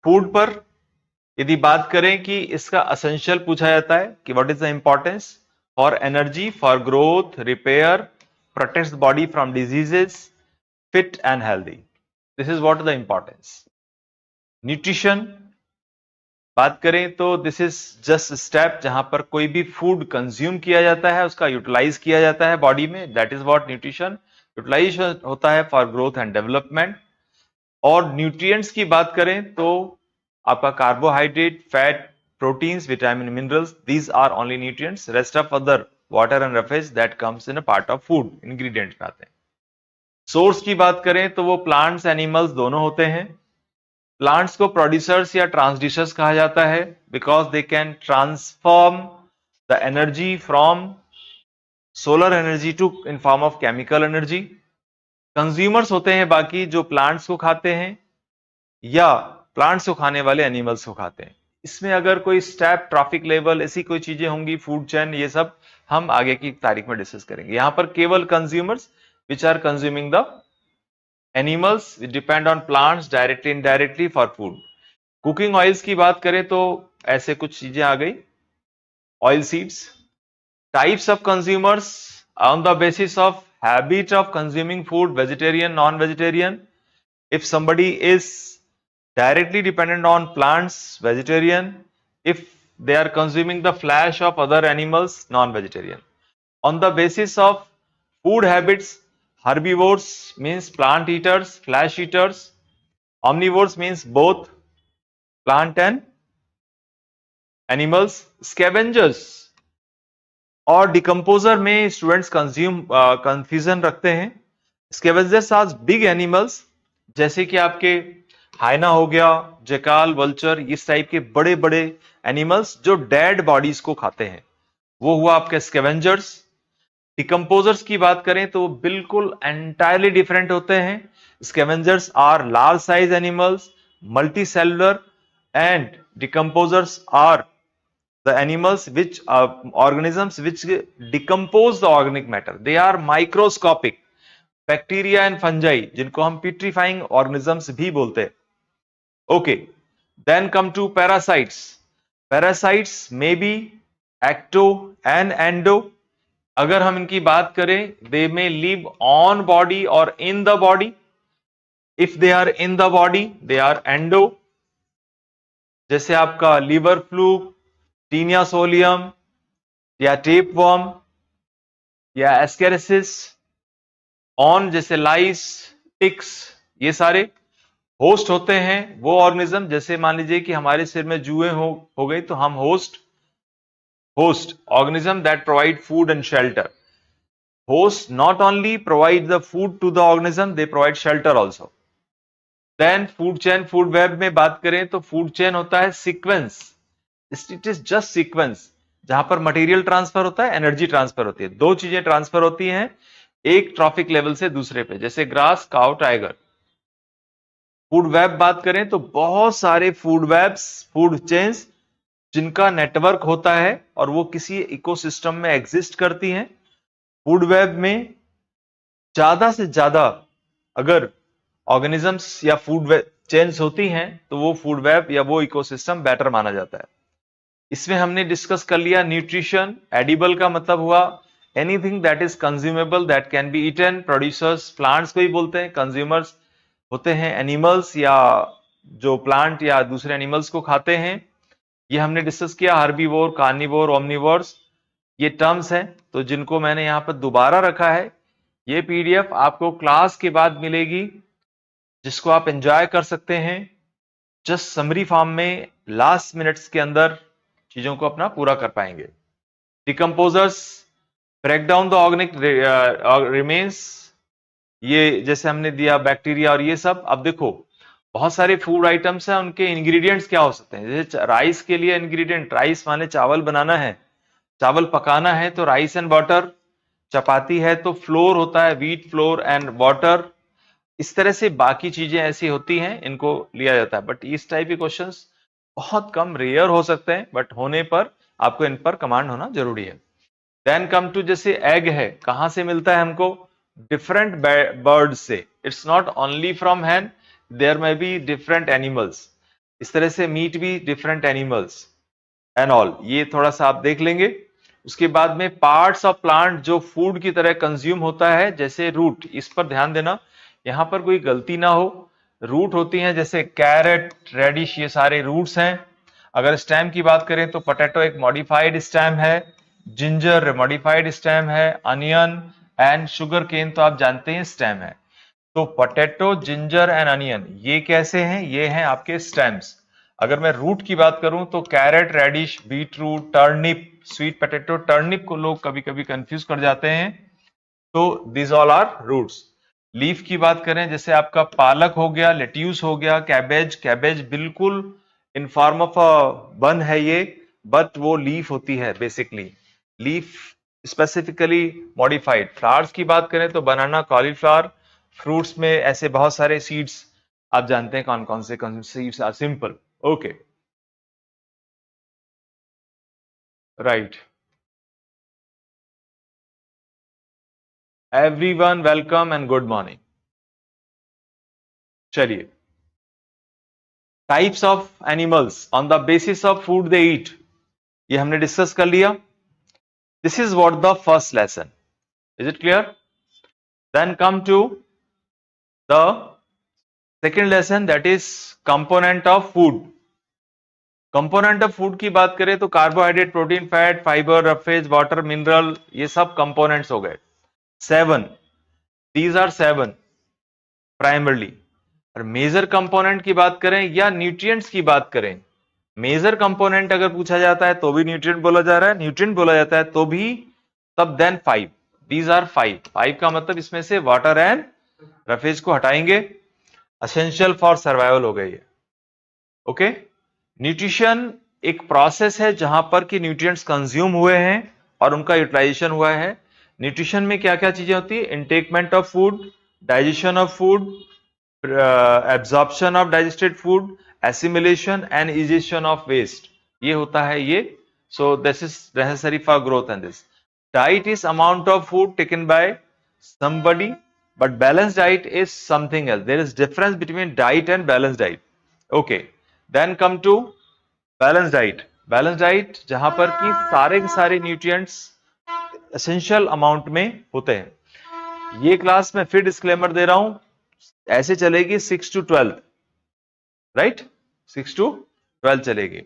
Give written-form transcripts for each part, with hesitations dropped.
Food पर यदि बात करें कि इसका असेंशियल पूछा जाता है कि what is the importance for energy, for growth, repair, protects the body from diseases, fit and healthy. This is what the importance. Nutrition बात करें तो दिस इज जस्ट स्टेप जहां पर कोई भी फूड कंज्यूम किया जाता है, उसका यूटिलाइज किया जाता है बॉडी में, that is what nutrition. Utilization होता है फॉर ग्रोथ एंड डेवलपमेंट। और न्यूट्रिएंट्स की बात करें तो आपका carbohydrate, fat, proteins, vitamin, minerals, these are only nutrients. Rest of other water and roughage that comes in a part of food, ingredients में आते हैं। सोर्स की बात करें तो वो प्लांट्स, एनिमल्स दोनों होते हैं। प्लांट्स को प्रोड्यूसर्स या ट्रांसड्यूसर्स कहा जाता है because they can transform the energy from solar energy to in form of chemical energy. Consumers होते हैं बाकी जो प्लांट्स को खाते हैं या प्लांट्स को खाने वाले एनिमल्स को खाते हैं। इसमें अगर कोई स्टेप, ट्रॉफिक लेवल, ऐसी कोई चीजें होंगी, फूड चेन, ये सब हम आगे की तारीख में डिस्कस करेंगे। यहां पर केवल consumers which are consuming the animals depend on plants directly indirectly for food. Cooking oils की बात करें तो ऐसे कुछ चीजें आ गई। Oil seeds, types of consumers on the basis of habit of consuming food, vegetarian, non vegetarian. If somebody is directly dependent on plants, vegetarian. If they are consuming the flesh of other animals, non-vegetarian. On the basis of food habits, herbivores means plant eaters, flesh eaters. Omnivores means both plant and animals. Scavengers और decomposer में students confusion रखते हैं। Scavengers are big animals, जैसे कि आपके हाइना हो गया, जेकाल, vulture, इस टाइप के बड़े बड़े एनिमल्स जो डेड बॉडीज को खाते हैं, वो हुआ आपके स्कैवेंजर्स। डिकम्पोजर्स की बात करें तो बिल्कुल एंटायरली डिफरेंट होते हैं। Scavengers are large size animals, multi cellular, and decomposers are the animals which organisms which decompose the organic matter. They are microscopic, bacteria and fungi, जिनको हम petrifying organisms भी बोलते हैं। Okay, then come to parasites. Parasites may be ecto and endo. अगर हम इनकी बात करें, they may live on body or in the body. If they are in the body, they are endo. जैसे आपका लिवर फ्लूक, टीनिया सोलियम या tape worm या ascariasis, on जैसे लाइस, टिक्स, ये सारे होस्ट होते हैं। वो ऑर्गेनिज्म, जैसे मान लीजिए कि हमारे सिर में जुएं हो गई तो हम host organism that provide food and shelter. Host not only provide the food to the organism, they provide shelter also. Then food chain, food web में बात करें तो फूड चेन होता है sequence. It is just sequence जहां पर material transfer होता है, एनर्जी ट्रांसफर होती है। दो चीजें ट्रांसफर होती हैं एक ट्रॉफिक लेवल से दूसरे पे, जैसे grass, cow, tiger. Food web बात करें तो बहुत सारे फूड वेब्स, फूड चेन्स जिनका नेटवर्क होता है और वो किसी इकोसिस्टम में एग्जिस्ट करती हैं। फूड वेब में ज्यादा से ज्यादा अगर ऑर्गेनिजम्स या फूड चेन्स होती हैं तो वो फूड वेब या वो इकोसिस्टम बेटर माना जाता है। इसमें हमने डिस्कस कर लिया न्यूट्रिशन। एडिबल का मतलब हुआ anything that is consumable, that can be eaten. Producers plants को ही बोलते हैं, कंज्यूमर्स होते हैं एनिमल्स या जो प्लांट या दूसरे एनिमल्स को खाते हैं। ये हमने डिस्कस किया। हर्बीवोर, कार्निवोर, ओमनिवोर्स, ये टर्म्स हैं तो जिनको मैंने यहां पर दोबारा रखा है। ये पीडीएफ आपको क्लास के बाद मिलेगी जिसको आप एंजॉय कर सकते हैं। जस्ट समरी फॉर्म में लास्ट मिनट्स के अंदर चीजों को अपना पूरा कर पाएंगे। Decomposers break down the organic remains, ये जैसे हमने दिया बैक्टीरिया और ये सब। अब देखो बहुत सारे फूड आइटम्स हैं, उनके इंग्रेडिएंट्स क्या हो सकते हैं। जैसे राइस के लिए इंग्रेडिएंट, राइस माने चावल बनाना है, चावल पकाना है तो राइस एंड वाटर। चपाती है तो फ्लोर होता है, व्हीट फ्लोर एंड वाटर। इस तरह से बाकी चीजें ऐसी होती हैं, इनको लिया जाता है। बट इस टाइप के क्वेश्चंस बहुत कम, रेयर हो सकते हैं, बट होने पर आपको इन पर कमांड होना जरूरी है। देन कम टू जैसे एग है, कहां से मिलता है हमको, डिफरेंट बर्ड से। It's not only from hen, there may be different animals. इस तरह से मीट भी डिफरेंट एनिमल्स एंड ऑल, ये थोड़ा सा आप देख लेंगे। उसके बाद में पार्ट्स ऑफ प्लांट जो फूड की तरह कंज्यूम होता है, जैसे रूट, इस पर ध्यान देना, यहां पर कोई गलती ना हो। रूट होती हैं जैसे कैरेट, रेडिश, ये सारे रूट्स हैं। अगर स्टेम की बात करें तो पोटैटो एक मॉडिफाइड स्टेम है, जिंजर मॉडिफाइड स्टेम है, अनियन एंड शुगर केन तो आप जानते हैं स्टेम है। तो पोटैटो, जिंजर एंड अनियन ये कैसे हैं? ये हैं आपके स्टेम्स। अगर मैं रूट की बात करूं तो carrot, radish, beet root, turnip, sweet potato, turnip को लोग कभी कभी कंफ्यूज कर जाते हैं, तो this all are roots. Leaf की बात करें, जैसे आपका पालक हो गया, लेट्यूस हो गया, कैबेज, कैबेज बिल्कुल इन फॉर्म ऑफ अ बन है ये, बट वो लीफ होती है basically, leaf specifically modified. Flowers की बात करें तो बनाना, कॉलीफ्लावर। फ्रूट्स में ऐसे बहुत सारे सीड्स आप जानते हैं कौन कौन से seeds are simple. Okay, right. Everyone welcome and good morning. चलिए, types of animals on the basis of food they eat, ये हमने डिस्कस कर लिया। This is what the first lesson, is it clear? Then come to the second lesson, that is component of food. Component of food की बात करें तो carbohydrate, protein, fat, fibre, roughage, water, mineral, ये सब components हो गए। 7, these are 7 primarily. और major component की बात करें या न्यूट्रिएंट्स की बात करें, मेजर कंपोनेंट अगर पूछा जाता है तो भी न्यूट्रिएंट बोला जा रहा है, न्यूट्रिएंट बोला जाता है तो भी, तब देन 5, दीज आर 5 का मतलब इसमें से वाटर एंड रफेज को हटाएंगे, एसेंशियल फॉर सर्वाइवल हो गई है। ओके, न्यूट्रिशन एक प्रोसेस है जहां पर कि न्यूट्रिएंट्स कंज्यूम हुए हैं और उनका यूटिलाइजेशन हुआ है। न्यूट्रिशन में क्या क्या चीजें होती है? Intakement of food, digestion of food, absorption of digested food, assimilation and egestion of waste, ये होता है ये। So this is necessary for growth and this. Diet is amount of food taken by somebody, but balanced diet is something else. There is difference between diet and balanced diet. Okay, then come to balanced diet. Balanced diet जहां पर कि सारे के सारे nutrients essential amount में होते हैं। ये क्लास में फिर डिस्क्लेमर दे रहा हूं, ऐसे चलेगी 6 to 12, राइट? 6 to 12 चलेगी।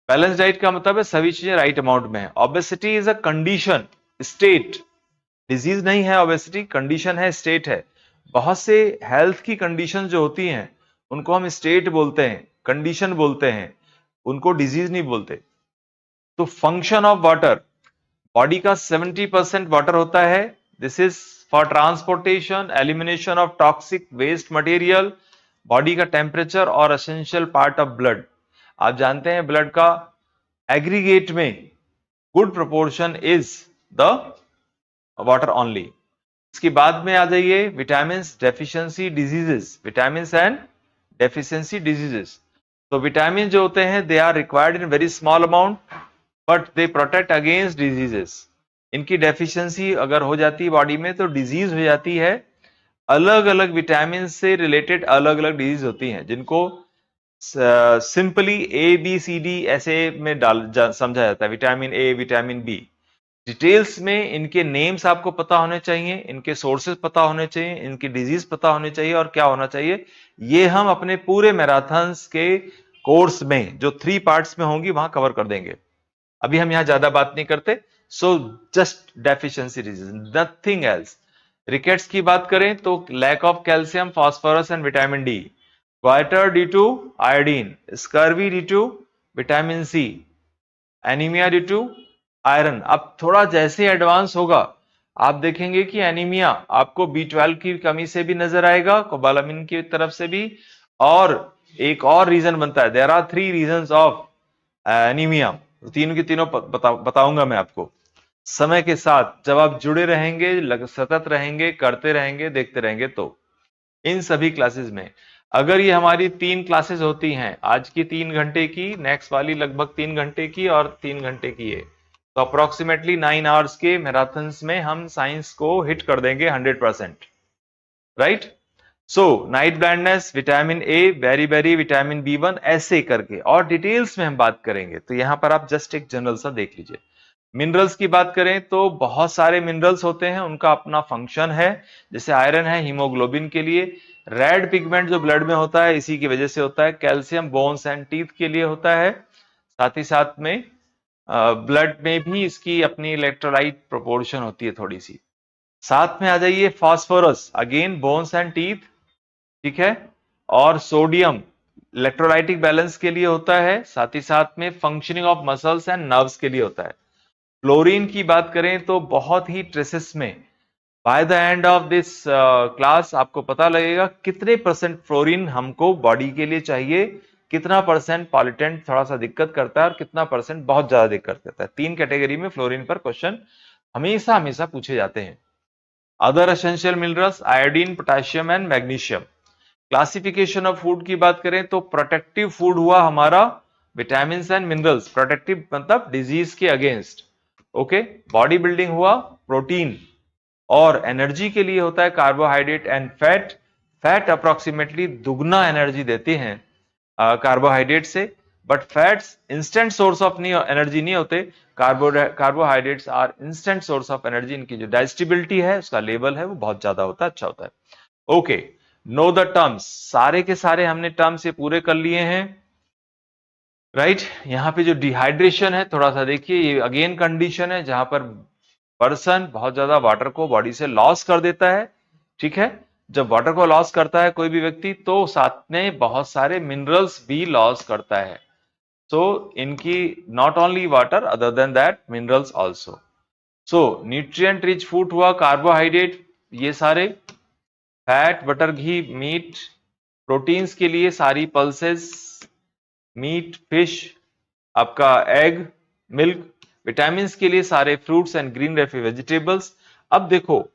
बैलेंस डाइट का मतलब है सभी चीजें राइट अमाउंट में है। Obesity is a condition, state, disease नहीं है ओबेसिटी, कंडीशन है, स्टेट है। बहुत से हेल्थ की कंडीशन जो होती हैं उनको हम स्टेट बोलते हैं, कंडीशन बोलते हैं, उनको डिजीज नहीं बोलते। तो फंक्शन ऑफ वाटर, बॉडी का 70% वाटर होता है। This is for transportation, elimination of toxic waste material, body का टेम्परेचर और एसेंशियल पार्ट ऑफ ब्लड। आप जानते हैं ब्लड का एग्रीगेट में good proportion is the water only. इसके बाद में आ जाइए vitamin deficiency diseases, vitamin and deficiency diseases. तो विटामिन जो होते हैं they are required in very small amount but they protect against diseases. इनकी डेफिशिएंसी अगर हो जाती है बॉडी में तो डिजीज हो जाती है। अलग अलग विटामिन से रिलेटेड अलग अलग डिजीज होती हैं जिनको सिंपली ABCD ऐसे में समझा जाता है, vitamin A, vitamin B. Details में इनके नेम्स आपको पता होने चाहिए, इनके सोर्सेज पता होने चाहिए, इनकी डिजीज पता होने चाहिए और क्या होना चाहिए। ये हम अपने पूरे मैराथन्स के कोर्स में जो 3 पार्ट्स में होंगी वहां कवर कर देंगे। अभी हम यहां ज्यादा बात नहीं करते। So just deficiency disease, nothing else. Rickets की बात करें तो lack of calcium, phosphorus and vitamin D, goitre due to iodine, scurvy due to vitamin C, anaemia due to iron. अब थोड़ा जैसे एडवांस होगा आप देखेंगे कि एनीमिया आपको B12 की कमी से भी नजर आएगा, कोबालामिन की तरफ से भी। और एक और रीजन बनता है, there are 3 reasons of anaemia, तीनों की तीनों बताऊंगा मैं आपको समय के साथ। जब आप जुड़े रहेंगे, सतत रहेंगे, करते रहेंगे, देखते रहेंगे, तो इन सभी क्लासेस में अगर ये हमारी 3 क्लासेस होती हैं, आज की 3 घंटे की, नेक्स्ट वाली लगभग 3 घंटे की और 3 घंटे की है, तो अप्रोक्सीमेटली 9 आवर्स के मैराथन्स में हम साइंस को हिट कर देंगे 100%, right? So night blindness, vitamin A, beriberi vitamin B1, ऐसे करके और डिटेल्स में हम बात करेंगे। तो यहां पर आप जस्ट एक जनरल सा देख लीजिए। मिनरल्स की बात करें तो बहुत सारे मिनरल्स होते हैं, उनका अपना फंक्शन है। जैसे आयरन है हीमोग्लोबिन के लिए, रेड पिगमेंट जो ब्लड में होता है इसी की वजह से होता है, कैल्शियम बोन्स एंड टीथ के लिए होता है, साथ ही साथ में ब्लड में भी इसकी अपनी इलेक्ट्रोलाइट प्रोपोर्शन होती है थोड़ी सी। साथ में आ जाइए phosphorus, again bones and teeth, ठीक है, और सोडियम इलेक्ट्रोलाइटिक बैलेंस के लिए होता है, साथ ही साथ में functioning of muscles and nerves के लिए होता है। फ्लोरीन की बात करें तो बहुत ही ट्रेसेस में, by the end of this class आपको पता लगेगा कितने परसेंट फ्लोरीन हमको बॉडी के लिए चाहिए, कितना परसेंट पॉल्यूटेंट थोड़ा सा दिक्कत करता है और कितना परसेंट बहुत ज्यादा दिक्कत करता है। 3 कैटेगरी में फ्लोरीन पर क्वेश्चन हमेशा हमेशा पूछे जाते हैं। Other essential minerals iodine, potassium and magnesium. Classification of food की बात करें तो प्रोटेक्टिव फूड हुआ हमारा विटामिन एंड मिनरल्स, प्रोटेक्टिव मतलब डिजीज के अगेंस्ट, ओके। बॉडी बिल्डिंग हुआ प्रोटीन, और एनर्जी के लिए होता है carbohydrate and fat. Fat approximately दुगना एनर्जी देते हैं कार्बोहाइड्रेट से, but fats instant source of energy नहीं होते। Carbohydrates are instant source of energy. इनकी जो डाइजेस्टिबिलिटी है, उसका लेवल है, वो बहुत ज्यादा होता है, अच्छा होता है। ओके, नो द टर्म्स, सारे के सारे हमने टर्म्स ये पूरे कर लिए हैं, राइट। यहाँ पे जो डिहाइड्रेशन है थोड़ा सा देखिए, ये अगेन कंडीशन है जहां पर पर्सन बहुत ज्यादा वाटर को बॉडी से लॉस कर देता है, ठीक है। जब वाटर को लॉस करता है कोई भी व्यक्ति, तो साथ में बहुत सारे मिनरल्स भी लॉस करता है। सो इनकी not only water, other than that minerals also. So nutrient rich food हुआ कार्बोहाइड्रेट, ये सारे, फैट, बटर, घी, मीट, प्रोटीन्स के लिए सारी पल्सेस, मीट, फिश, आपका एग, मिल्क, विटामिन के लिए सारे fruits and green leafy vegetables. अब देखो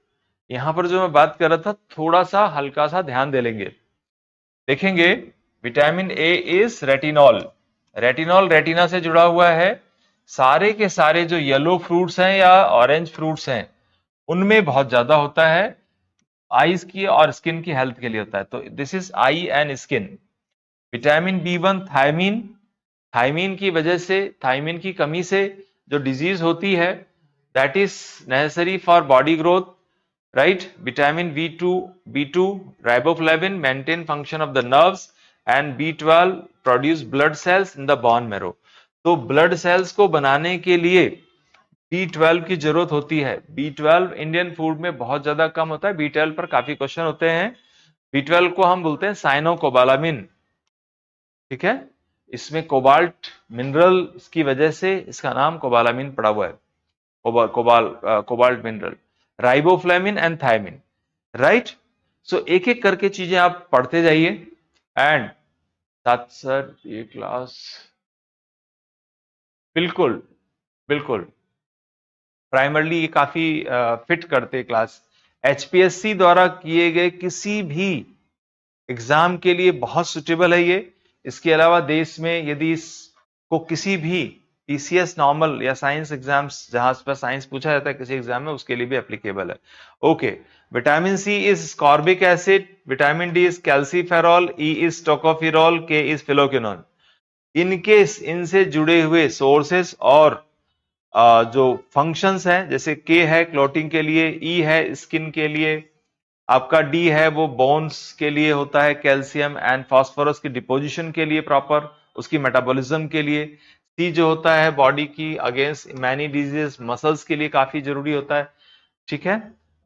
यहां पर जो मैं बात कर रहा था, थोड़ा सा हल्का सा ध्यान दे लेंगे, देखेंगे vitamin A is retinol. Retinol retina से जुड़ा हुआ है। सारे के सारे जो येलो फ्रूट्स हैं या ऑरेंज फ्रूट्स हैं, उनमें बहुत ज्यादा होता है, आईज की और स्किन की हेल्थ के लिए होता है। तो this is eye and skin. Vitamin B1 thiamine, thiamine की वजह से, थायमीन की कमी से जो डिजीज होती है, that is necessary for body growth, right. Vitamin B2 riboflavin maintain function of the nerves, and B12 produce blood cells in the bone marrow. तो ब्लड सेल्स को बनाने के लिए B12 की जरूरत होती है। B12 इंडियन फूड में बहुत ज्यादा कम होता है। B12 पर काफी क्वेश्चन होते हैं। B12 को हम बोलते हैं साइनोकोबालामिन, ठीक है। इसमें कोबाल्ट मिनरल की वजह से इसका नाम कोबालामिन पड़ा हुआ है, cobalt mineral, riboflavin and thiamine, right. So एक एक करके चीजें आप पढ़ते जाइए। एंड साथ सर ये क्लास बिल्कुल बिल्कुल प्राइमरली ये काफी फिट करते क्लास। HPSC द्वारा किए गए किसी भी एग्जाम के लिए बहुत सुटेबल है ये। इसके अलावा देश में यदि इसको किसी भी PCS नॉर्मल या साइंस एग्जाम्स, जहां पर साइंस पूछा जाता है किसी एग्जाम में, उसके लिए भी एप्लीकेबल है। Okay, vitamin C is ascorbic acid, vitamin D is calciferol, E is टोकोफिरॉल, K is phylloquinone. इनके इनसे जुड़े हुए सोर्सेस और जो फंक्शंस हैं, जैसे K है क्लोटिंग के लिए, E है स्किन के लिए, आपका D है वो बोन्स के लिए होता है, कैल्शियम एंड फास्फोरस की डिपोजिशन के लिए प्रॉपर, उसकी मेटाबॉलिज्म के लिए। C जो होता है बॉडी की अगेंस्ट मैनी डिजीज, मसल्स के लिए काफी जरूरी होता है, ठीक है।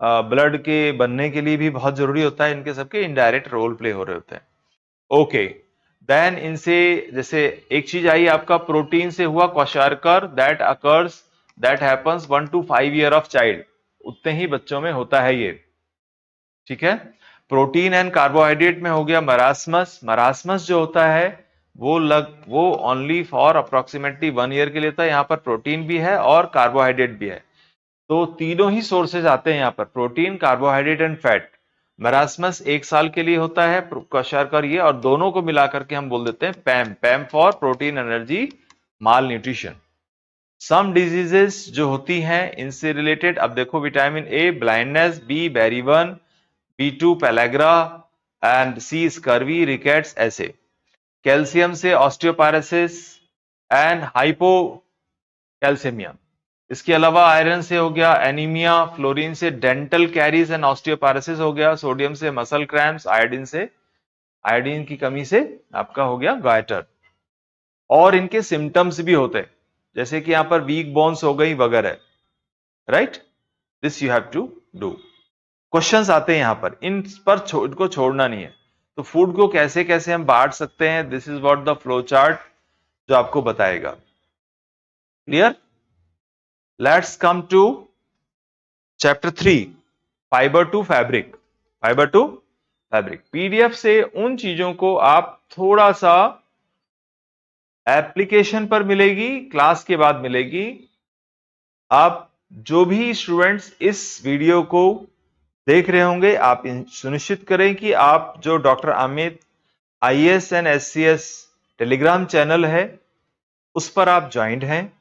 ब्लड के बनने के लिए भी बहुत जरूरी होता है। इनके सबके इनडायरेक्ट रोल प्ले हो रहे होते हैं। ओके, देन इनसे जैसे एक चीज आई आपका प्रोटीन से हुआ kwashiorkor, that occurs, that happens 1 to 5 year of child, उतने ही बच्चों में होता है ये, ठीक है। प्रोटीन एंड कार्बोहाइड्रेट में हो गया मरासमस। मरासमस जो होता है वो ओनली फॉर अप्रोक्सीमेटली 1 ईयर के लिए होता है। यहाँ पर प्रोटीन भी है और कार्बोहाइड्रेट भी है, तो तीनों ही सोर्सेज आते हैं यहाँ पर, protein, carbohydrate and fat. Marasmus 1 साल के लिए होता है क्वाशार्कर ये, और दोनों को मिलाकर के हम बोल देते हैं PAM, PAM for protein energy malnutrition. Some diseases जो होती हैं इनसे रिलेटेड, अब देखो vitamin A blindness, B beriberi 1, B2 pellagra, and C scurvy, rickets, ऐसे। कैल्शियम से ऑस्टियोपारोसिस एंड हाइपोकैल्सीमिया। इसके अलावा आयरन से हो गया एनीमिया, फ्लोरीन से डेंटल कैरीज एंड ऑस्टियोपारोसिस हो गया, सोडियम से मसल क्रैम्प्स, आयोडीन की कमी से आपका हो गया गायटर। और इनके सिम्टम्स भी होते हैं, जैसे कि यहां पर वीक बोन्स हो गई वगैरह, right. This you have to do. Questions आते हैं यहां पर, इन पर इनको छोड़ना नहीं है। तो फूड को कैसे कैसे हम बांट सकते हैं, this is what the flow chart जो आपको बताएगा। Clear? Let's come to chapter 3, fibre to fabric. Fibre to fabric PDF से उन चीजों को आप थोड़ा सा एप्लीकेशन पर मिलेगी, क्लास के बाद मिलेगी। आप जो भी स्टूडेंट्स इस वीडियो को देख रहे होंगे, आप सुनिश्चित करें कि आप जो doctor Amit IAS and SCS Telegram channel है उस पर आप ज्वाइंट हैं।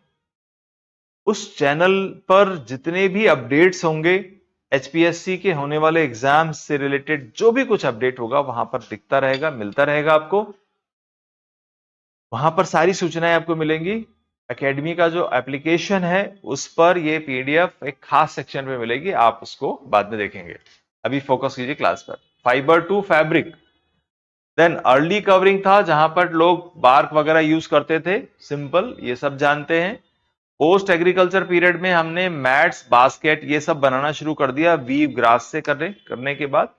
उस चैनल पर जितने भी अपडेट्स होंगे, एचपीएससी के होने वाले एग्जाम्स से रिलेटेड जो भी कुछ अपडेट होगा वहां पर दिखता रहेगा, मिलता रहेगा आपको। वहां पर सारी सूचनाएं आपको मिलेंगी। एकेडमी का जो एप्लीकेशन है उस पर ये पीडीएफ एक खास सेक्शन पे मिलेगी, आप उसको बाद में देखेंगे। अभी फोकस कीजिए क्लास पर। Fibre to fabric. Then early covering था, जहां पर लोग बार्क वगैरह यूज करते थे, सिंपल, ये सब जानते हैं। पोस्ट एग्रीकल्चर पीरियड में हमने मैट्स, बास्केट ये सब बनाना शुरू कर दिया वीव ग्रास से करने के बाद।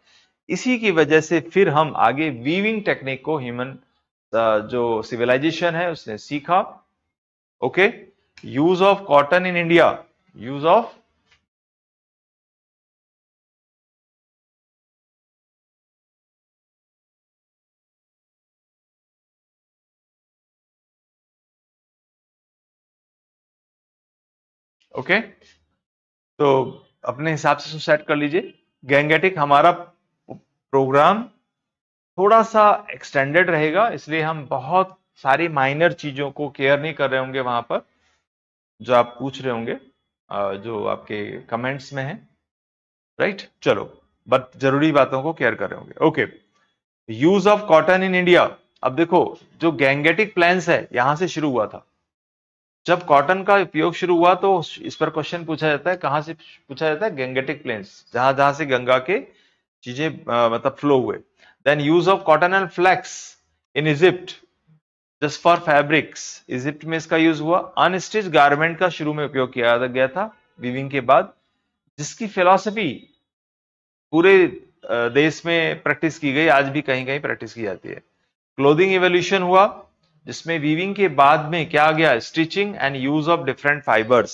इसी की वजह से फिर हम आगे वीविंग टेक्निक को ह्यूमन जो सिविलाइजेशन है उसने सीखा। Okay, use of cotton in India. Use of okay, तो अपने हिसाब से सेट कर लीजिए। गैंगेटिक हमारा प्रोग्राम थोड़ा सा एक्सटेंडेड रहेगा, इसलिए हम बहुत सारी माइनर चीजों को केयर नहीं कर रहे होंगे वहां पर, जो आप पूछ रहे होंगे, जो आपके कमेंट्स में है, राइट। चलो, बट जरूरी बातों को केयर कर रहे होंगे। Okay, use of cotton in India. अब देखो, जो गैंगेटिक प्लेन्स है यहां से शुरू हुआ था। जब कॉटन का उपयोग शुरू हुआ तो इस पर क्वेश्चन पूछा जाता है, कहां से पूछा जाता है? गैंगेटिक प्लेन्स, जहां जहां से गंगा के चीजें मतलब फ्लो हुए। Then use of cotton and flax in Egypt just for fabrics. Egypt में इसका यूज हुआ। अनस्टिच गारमेंट का शुरू में उपयोग किया गया था वीविंग के बाद, जिसकी फिलॉसफी पूरे देश में प्रैक्टिस की गई, आज भी कहीं कहीं प्रैक्टिस की जाती है। क्लोथिंग इवोल्यूशन हुआ, जिसमें वीविंग के बाद में क्या आ गया? Stitching and use of different fibres.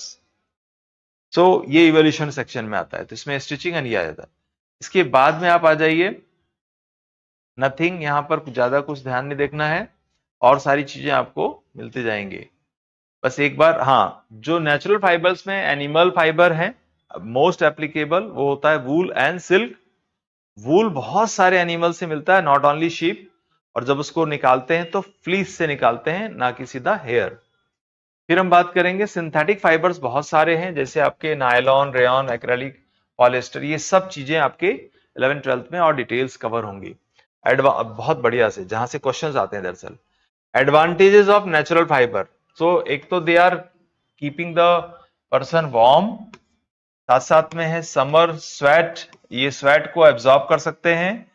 So ये इवोल्यूशन सेक्शन में आता है, तो इसमें स्टिचिंग एंड ये आ जाता है। इसके बाद में आप आ जाइए, नथिंग, यहां पर ज्यादा कुछ ध्यान नहीं देखना है, और सारी चीजें आपको मिलती जाएंगी। बस एक बार, हाँ, जो नेचुरल फाइबर्स में एनिमल फाइबर है मोस्ट एप्लीकेबल, वो होता है वूल एंड सिल्क। वूल बहुत सारे एनिमल से मिलता है, नॉट ओनली शीप, और जब उसको निकालते हैं तो फ्लीस से निकालते हैं, ना कि सीधा हेयर। फिर हम बात करेंगे सिंथेटिक फाइबर्स, बहुत सारे हैं, जैसे आपके नायलॉन, रेयॉन, एक्रेलिक, पॉलिएस्टर, ये सब चीजें आपके 11th 12th में और डिटेल्स कवर होंगी बहुत बढ़िया से, जहां से क्वेश्चंस आते हैं दरअसल। Advantages of natural fibre. So एक तो they are keeping the person warm, साथ साथ में है समर स्वेट, ये स्वेट को एब्जॉर्ब कर सकते हैं।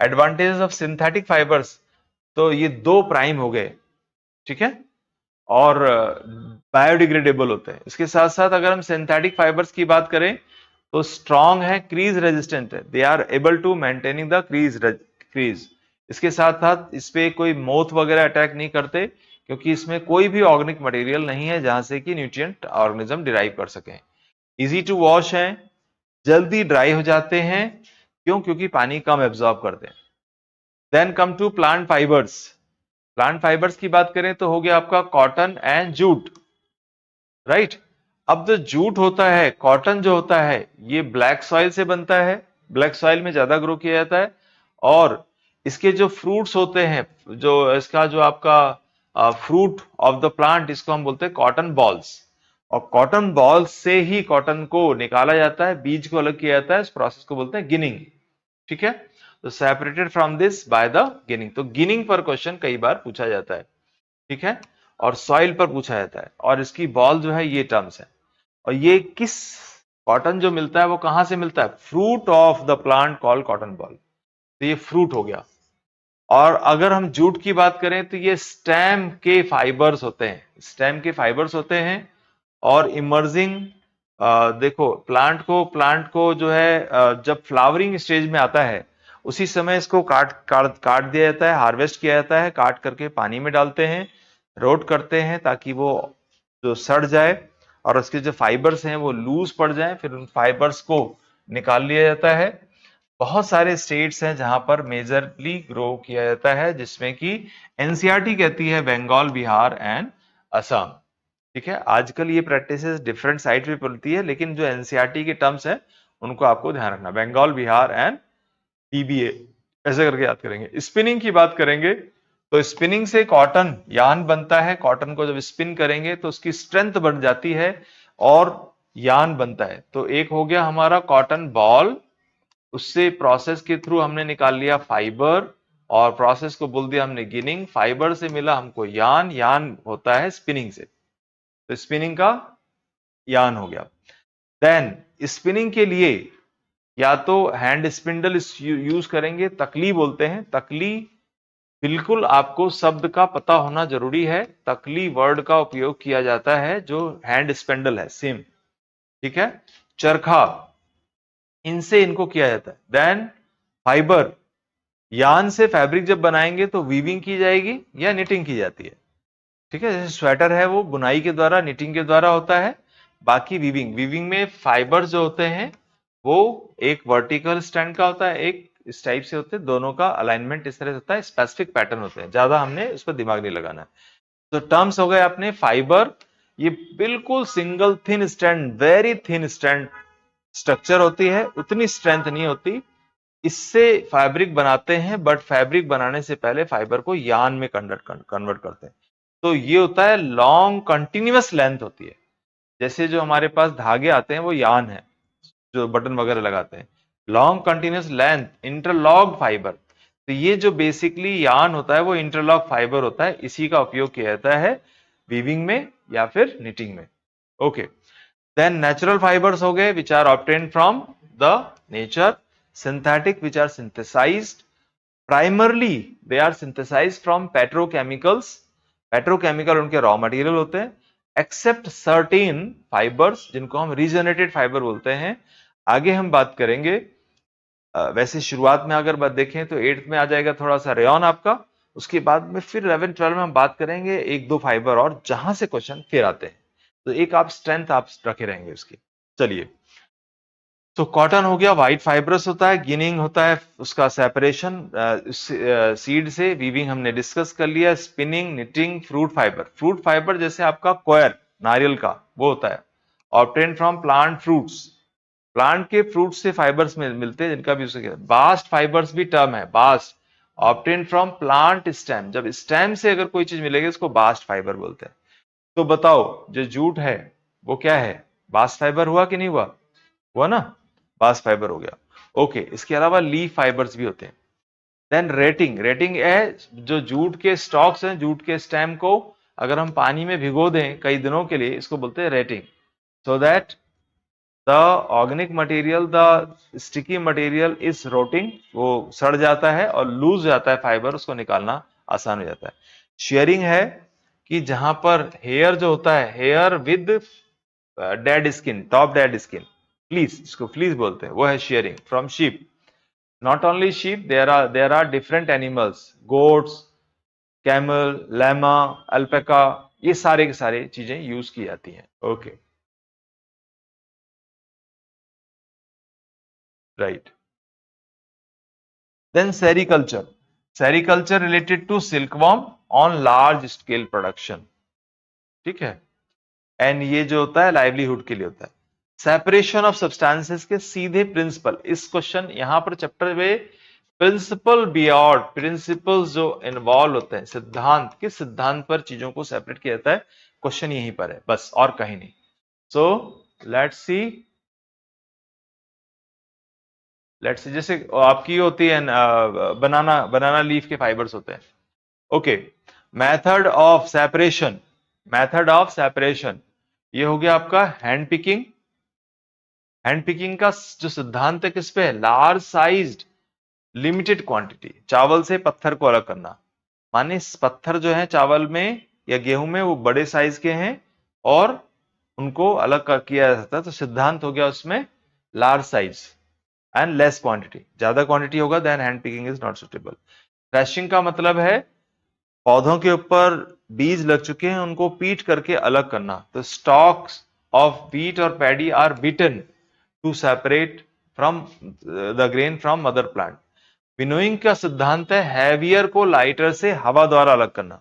एडवांटेजेस ऑफ सिंथेटिक फाइबर्स, तो ये दो प्राइम हो गए, ठीक है, और बायोडिग्रेडेबल होते हैं। इसके साथ साथ अगर हम सिंथेटिक फाइबर्स की बात करें तो स्ट्रॉन्ग है, क्रीज रेजिस्टेंट है, they are able to maintaining the crease. इसके साथ साथ इस पे कोई मोथ वगैरह अटैक नहीं करते, क्योंकि इसमें कोई भी ऑर्गेनिक मटेरियल नहीं है जहां से कि न्यूट्रिएंट ऑर्गेनिज्म डिराइव कर सकें। इजी टू वॉश है, जल्दी ड्राई हो जाते हैं, क्यों? क्योंकि पानी कम एब्जॉर्ब करते हैं। Then come to plant fibres. Plant fibres की बात करें तो हो गया आपका कॉटन एंड जूट, राइट। अब जो जूट होता है, कॉटन जो होता है, ये ब्लैक सॉइल से बनता है, ब्लैक सॉइल में ज्यादा ग्रो किया जाता है। और इसके जो फ्रूट्स होते हैं, जो इसका जो आपका फ्रूट ऑफ द प्लांट, इसको हम बोलते हैं कॉटन बॉल्स। और कॉटन बॉल्स से ही कॉटन को निकाला जाता है, बीज को अलग किया जाता है, इस प्रोसेस को बोलते हैं गिनिंग, ठीक है। तो separated from this by the ginning. तो गिनिंग पर क्वेश्चन कई बार पूछा जाता है, ठीक है, और सॉइल पर पूछा जाता है, और इसकी बॉल जो है ये टर्म्स है। और ये किस कॉटन जो मिलता है वो कहां से मिलता है? Fruit of the plant called cotton ball. तो ये फ्रूट हो गया। और अगर हम जूट की बात करें तो ये स्टेम के फाइबर्स होते हैं, स्टेम के फाइबर्स होते हैं। और इमर्जिंग, देखो प्लांट को जो है जब फ्लावरिंग स्टेज में आता है उसी समय इसको काट दिया जाता है, हार्वेस्ट किया जाता है, काट करके पानी में डालते हैं, रोट करते हैं ताकि वो जो सड़ जाए और उसके जो फाइबर्स हैं वो लूज पड़ जाएं, फिर उन फाइबर्स को निकाल लिया जाता है। बहुत सारे स्टेट्स हैं जहां पर मेजरली ग्रो किया जाता है, जिसमें कि एनसीईआरटी कहती है बंगाल, बिहार एंड असम। ठीक है, आजकल ये प्रैक्टिसेस डिफरेंट साइट पे पड़ती है, लेकिन जो एनसीईआरटी के टर्म्स है उनको आपको ध्यान रखना, बंगाल, बिहार एंड टीबीए, ऐसे करके याद करेंगे। स्पिनिंग की बात करेंगे तो स्पिनिंग से कॉटन यार्न बनता है। कॉटन को जब स्पिन करेंगे तो उसकी स्ट्रेंथ बढ़ जाती है और यार्न बनता है। तो एक हो गया हमारा कॉटन बॉल, उससे प्रोसेस के थ्रू हमने निकाल लिया फाइबर, और प्रोसेस को बोल दिया हमने गिनिंग। फाइबर से मिला हमको यार्न, यार्न होता है स्पिनिंग से, तो स्पिनिंग का यार्न हो गया। देन स्पिनिंग के लिए या तो हैंड स्पिंडल यूज करेंगे, तकली बोलते हैं। तकली, बिल्कुल आपको शब्द का पता होना जरूरी है। तकली वर्ड का उपयोग किया जाता है जो हैंड स्पिंडल है, सेम, ठीक है। चरखा, इनसे इनको किया जाता है। देन फाइबर, यान से फैब्रिक जब बनाएंगे तो वीविंग की जाएगी या निटिंग की जाती है, ठीक है। जैसे स्वेटर है वो बुनाई के द्वारा, निटिंग के द्वारा होता है। बाकी वीविंग, वीविंग में फाइबर जो होते हैं वो एक वर्टिकल स्टैंड का होता है, एक इस टाइप से होते हैं, दोनों का अलाइनमेंट इस तरह से होता है, स्पेसिफिक पैटर्न होते हैं, ज्यादा हमने उस पर दिमाग नहीं लगाना है। तो टर्म्स हो गए अपने फाइबर, ये बिल्कुल single thin strand, very thin strand structure होती है, उतनी स्ट्रेंथ नहीं होती। इससे फैब्रिक बनाते हैं, बट फैब्रिक बनाने से पहले फाइबर को यार्न में कन्वर्ट करते हैं। तो ये होता है लॉन्ग कंटिन्यूअस लेंथ होती है। जैसे जो हमारे पास धागे आते हैं वो यार्न है, जो बटन वगैरह लगाते हैं। Long continuous length, interlock fibre. तो ये जो बेसिकली यार्न होता है वो इंटरलॉक फाइबर होता है, इसी का उपयोग किया जाता है वीविंग में या फिर निटिंग में। ओके, देन नेचुरल फाइबर्स हो गए which are obtained from the nature. Synthetic which are synthesised, primarily they are synthesised from petrochemicals. Petrochemical उनके रॉ मटेरियल होते हैं, एक्सेप्ट सर्टेन फाइबर्स जिनको हम रीजनरेटेड फाइबर बोलते हैं। आगे हम बात करेंगे, वैसे शुरुआत में अगर बात देखें तो 8th में आ जाएगा थोड़ा सा रेयन आपका, उसके बाद में फिर 11-12 में हम बात करेंगे एक दो फाइबर और, जहां से क्वेश्चन फिर आते हैं। तो एक आप स्ट्रेंथ आप रखे रहेंगे उसकी। चलिए, तो कॉटन हो गया, व्हाइट फाइबरस होता है, गिनिंग होता है उसका सेपरेशन सीड से, वीविंग हमने डिस्कस कर लिया, spinning, knitting, fruit fibre. Fruit fibre जैसे आपका कोयर, नारियल का, वो होता है obtain from plant fruits. Plant के फ्रूट से फाइबर्स मिलते हैं, जिनका भी उसे बास्ट फाइबर्स भी टर्म है, bast obtain from plant stem. जब स्टेम से अगर कोई चीज मिलेगी उसको बास्ट फाइबर बोलते हैं। तो बताओ, जो जूट है वो क्या है? बास्ट फाइबर हुआ कि नहीं हुआ? हुआ ना, बास्ट फाइबर हो गया। ओके, इसके अलावा लीफ फाइबर्स भी होते हैं। देन रेटिंग, रेटिंग है जो जूट के स्टॉक्स हैं, जूट के स्टेम को अगर हम पानी में भिगो दें कई दिनों के लिए, इसको बोलते हैं retting, so that the organic material, the sticky material is rotting, वो सड़ जाता है और लूज जाता है फाइबर, उसको निकालना आसान हो जाता है। शेयरिंग है कि जहां पर हेयर जो होता है, hair with dead skin, top dead skin, fleece, इसको फ्लीस बोलते हैं, वो है shearing from sheep. Not only sheep, there are different animals, goats, camel, llama, alpaca, ये सारे के सारे चीजें यूज की जाती हैं। Okay, right. Then sericulture, sericulture related to silkworm on large scale production, ठीक है। एंड ये जो होता है लाइवलीहुड के लिए होता है। सेपरेशन ऑफ सब्सटेंसेस के सीधे प्रिंसिपल, इस क्वेश्चन यहां पर चैप्टर में प्रिंसिपल बियॉन्ड, प्रिंसिपल्स जो इन्वॉल्व होते हैं, सिद्धांत, किस सिद्धांत पर चीजों को सेपरेट किया जाता है, क्वेश्चन यहीं पर है बस, और कहीं नहीं। सो लेट्स सी लेट्स से जैसे आपकी होती है बनाना बनाना लीफ के फाइबर्स होते हैं। Okay, method of separation, method of separation, ये हो गया आपका हैंड पिकिंग। हैंड पिकिंग का जो सिद्धांत है किस पे है? लार्ज साइज्ड लिमिटेड क्वांटिटी, चावल से पत्थर को अलग करना। माने पत्थर जो है चावल में या गेहूं में वो बड़े साइज के हैं और उनको अलग किया जा सकता है। तो सिद्धांत हो गया उसमें large size and less quantity, ज्यादा क्वांटिटी होगा then hand picking is not suitable. Threshing का मतलब है पौधों के ऊपर बीज लग चुके हैं उनको पीट करके अलग करना। तो स्टॉक्स ऑफ व्हीट और paddy are beaten to separate from the grain from mother plant. Winnowing का सिद्धांत है हैवियर को लाइटर से हवा द्वारा अलग करना,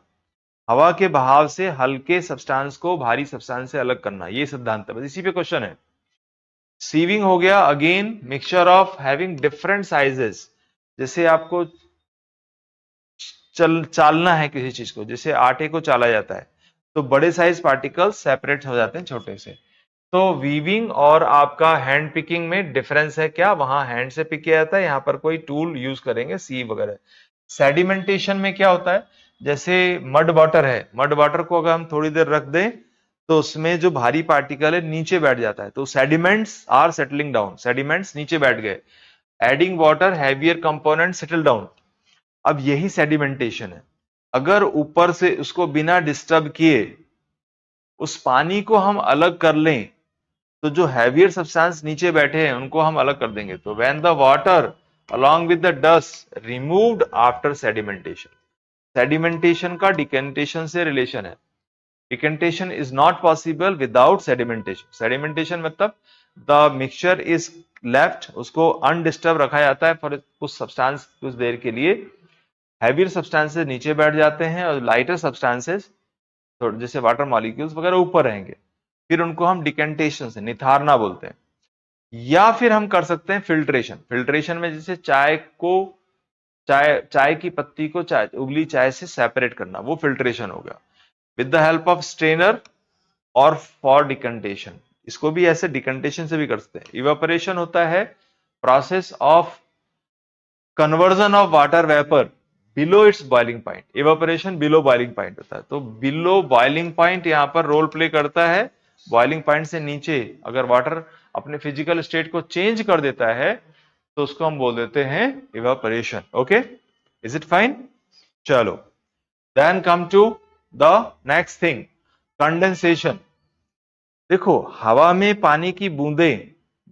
हवा के बहाव से हल्के सब्सटेंस को भारी सब्सटेंस से अलग करना, ये सिद्धांत है। बस इसी पे क्वेश्चन है। सीविंग हो गया again mixture of having different sizes. जैसे आपको चालना है किसी चीज को, जैसे आटे को चाला जाता है तो बड़े साइज पार्टिकल्स सेपरेट हो जाते हैं छोटे से। तो वीविंग और आपका हैंड पिकिंग में डिफरेंस है क्या? वहां हैंड से पिक किया जाता है, यहाँ पर कोई टूल यूज करेंगे, सीव वगैरह। सेडिमेंटेशन में क्या होता है? जैसे मड वाटर है, मड वाटर को अगर हम थोड़ी देर रख दें तो उसमें जो भारी पार्टिकल है नीचे बैठ जाता है, तो sediments are settling down, sediments नीचे बैठ गए। Adding water heavier component settle down. अब यही सेडिमेंटेशन है। अगर ऊपर से उसको बिना डिस्टर्ब किए उस पानी को हम अलग कर लें तो जो हैवियर सब्सटेंस नीचे बैठे हैं उनको हम अलग कर देंगे। तो when the water along with the dust removed after sedimentation, sedimentation का डिकेंटेशन से रिलेशन है। Decantation is not possible without sedimentation. Sedimentation मतलब द मिक्सचर इज लेफ्ट, उसको अनडिस्टर्ब रखा जाता है फॉर कुछ सब्सटेंस कुछ देर के लिए। हैवियर सब्सटेंसेस नीचे बैठ जाते हैं और लाइटर सब्सटेंसेस जैसे वाटर मॉलिक्यूल्स वगैरह ऊपर रहेंगे। फिर उनको हम डिकेंटेशन से निथारना बोलते हैं। या फिर हम कर सकते हैं फिल्ट्रेशन। फिल्ट्रेशन में जैसे चाय की पत्ती को उबली चाय से सेपरेट करना, वो फिल्ट्रेशन होगा with the help of strainer और फॉर डिकेंटेशन। इसको भी ऐसे डिकेंटेशन से भी कर सकते हैं। इवेपोरेशन होता है process of conversion of water vapour below it's boiling point. Evaporation below boiling point होता है, तो बिलो बॉइलिंग पॉइंट यहां पर रोल प्ले करता है। बॉइलिंग पॉइंट से नीचे अगर वाटर अपने फिजिकल स्टेट को चेंज कर देता है तो उसको हम बोल देते हैं evaporation. Okay, is it fine? चलो, then come to the next thing, condensation. देखो, हवा में पानी की बूंदें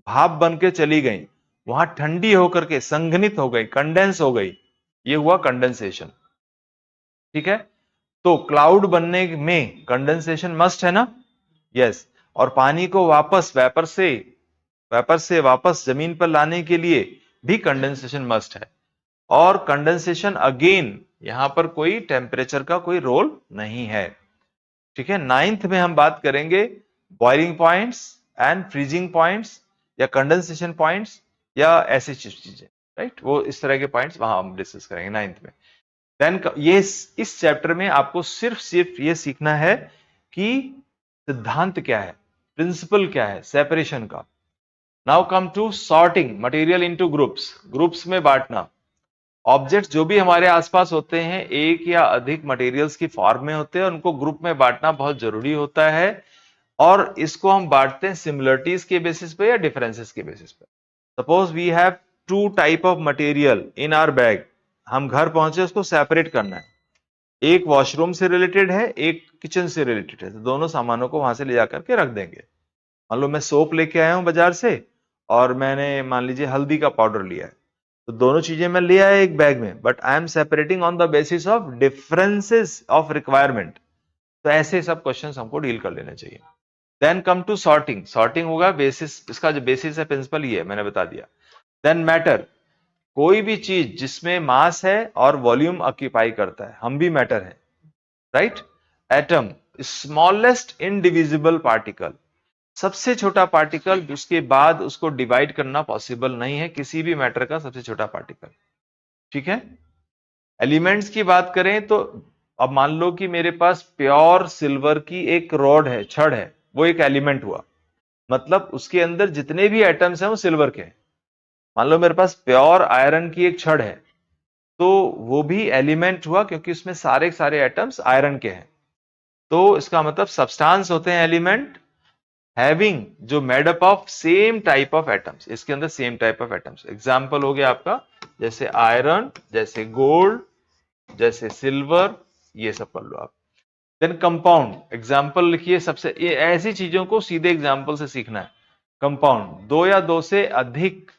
भाप बन के चली गई, वहां ठंडी होकर के संघनित हो गई, कंडेंस हो गई, ये हुआ कंडेंसेशन। ठीक है, तो क्लाउड बनने में कंडेंसेशन मस्ट है ना? यस। और पानी को वापस वेपर से वापस जमीन पर लाने के लिए भी कंडेंसेशन मस्ट है। और कंडेंसेशन अगेन यहां पर कोई टेम्परेचर का कोई रोल नहीं है। ठीक है, 9th में हम बात करेंगे boiling points and freezing points या कंडेंसेशन पॉइंट्स या ऐसी चीजें, राइट? वो इस तरह के पॉइंट्स वहां हम डिस्कस करेंगे 9th में। देन ये इस चैप्टर में आपको सिर्फ ये सीखना है कि सिद्धांत क्या है, प्रिंसिपल क्या है सेपरेशन का। Now come to sorting material into groups. Groups में बांटना। ऑब्जेक्ट्स जो भी हमारे आसपास होते हैं एक या अधिक मटेरियल्स की फॉर्म में होते हैं, उनको ग्रुप में बांटना बहुत जरूरी होता है। और इसको हम बांटते हैं सिमिलरिटीज के बेसिस पे या डिफरेंसेस के बेसिस पे। Suppose we have 2 type of material in our bag. हम घर पहुंचे, उसको सेपरेट करना है। एक वॉशरूम से रिलेटेड है, एक किचन से रिलेटेड है, तो दोनों सामानों को वहां से ले जाकर के रख देंगे। मान लो मैं सोप लेके आया हूं बाजार से और मैंने मान लीजिए हल्दी का पाउडर लिया है, तो दोनों चीजें मैं ले आया एक बैग में, but I am separating on the basis of differences of requirement. तो ऐसे सब क्वेश्चंस हमको डील कर लेने चाहिए। Then come to sorting. Sorting होगा बेसिस, इसका जो बेसिस है प्रिंसिपल ये है, मैंने बता दिया। देन मैटर, कोई भी चीज जिसमें मास है और वॉल्यूम ऑक्यूपाई करता है, हम भी मैटर है, right? Atom, smallest indivisible particle, सबसे छोटा पार्टिकल जिसके बाद उसको डिवाइड करना पॉसिबल नहीं है, किसी भी मैटर का सबसे छोटा पार्टिकल। ठीक है, एलिमेंट्स की बात करें तो अब मान लो कि मेरे पास प्योर सिल्वर की एक रॉड है, छड़ है, वो एक एलिमेंट हुआ, मतलब उसके अंदर जितने भी एटम्स हैं वो सिल्वर के हैं। मान लो मेरे पास प्योर आयरन की एक छड़ है, तो वो भी एलिमेंट हुआ क्योंकि उसमें सारे सारे एटम्स आयरन के हैं। तो इसका मतलब सब्सटेंस होते हैं एलिमेंट हैविंग, जो made up of same type of atoms, इसके अंदर same type of atoms. Example हो गया आपका जैसे आयरन, जैसे गोल्ड, जैसे सिल्वर, ये सब कर लो आप। देन कंपाउंड, एग्जांपल लिखिए सबसे, ये ऐसी चीजों को सीधे एग्जांपल से सीखना है। कंपाउंड, दो या दो से अधिक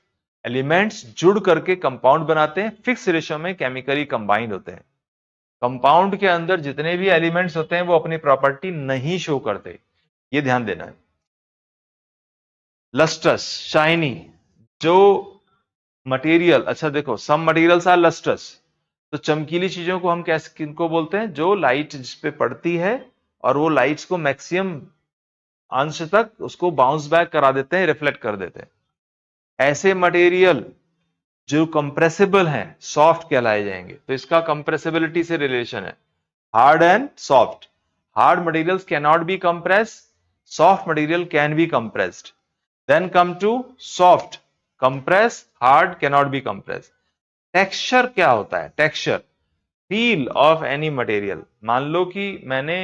एलिमेंट्स जुड़ करके कंपाउंड बनाते हैं, फिक्स रेशियो में केमिकली कंबाइंड होते हैं। कंपाउंड के अंदर जितने भी एलिमेंट्स होते हैं वो अपनी प्रॉपर्टी नहीं शो करते, ये ध्यान देना है। लस्ट्रस, शाइनी, जो मटेरियल, अच्छा देखो सम मटेरियल्स आर लस्ट्रस, तो चमकीली चीजों को हम कैसे किनको बोलते हैं, जो लाइट जिस पे पड़ती है और वो लाइट्स को मैक्सिमम अंश तक उसको बाउंस बैक करा देते हैं, रिफ्लेक्ट कर देते हैं। ऐसे मटेरियल जो कंप्रेसिबल हैं सॉफ्ट कहलाए जाएंगे, तो इसका कंप्रेसिबिलिटी से रिलेशन है, hard and soft. Hard materials can not be compress, soft material can be compressed. Then come to soft, compress, hard can not be compress. Texture क्या होता है, texture feel of any material. मान लो कि मैंने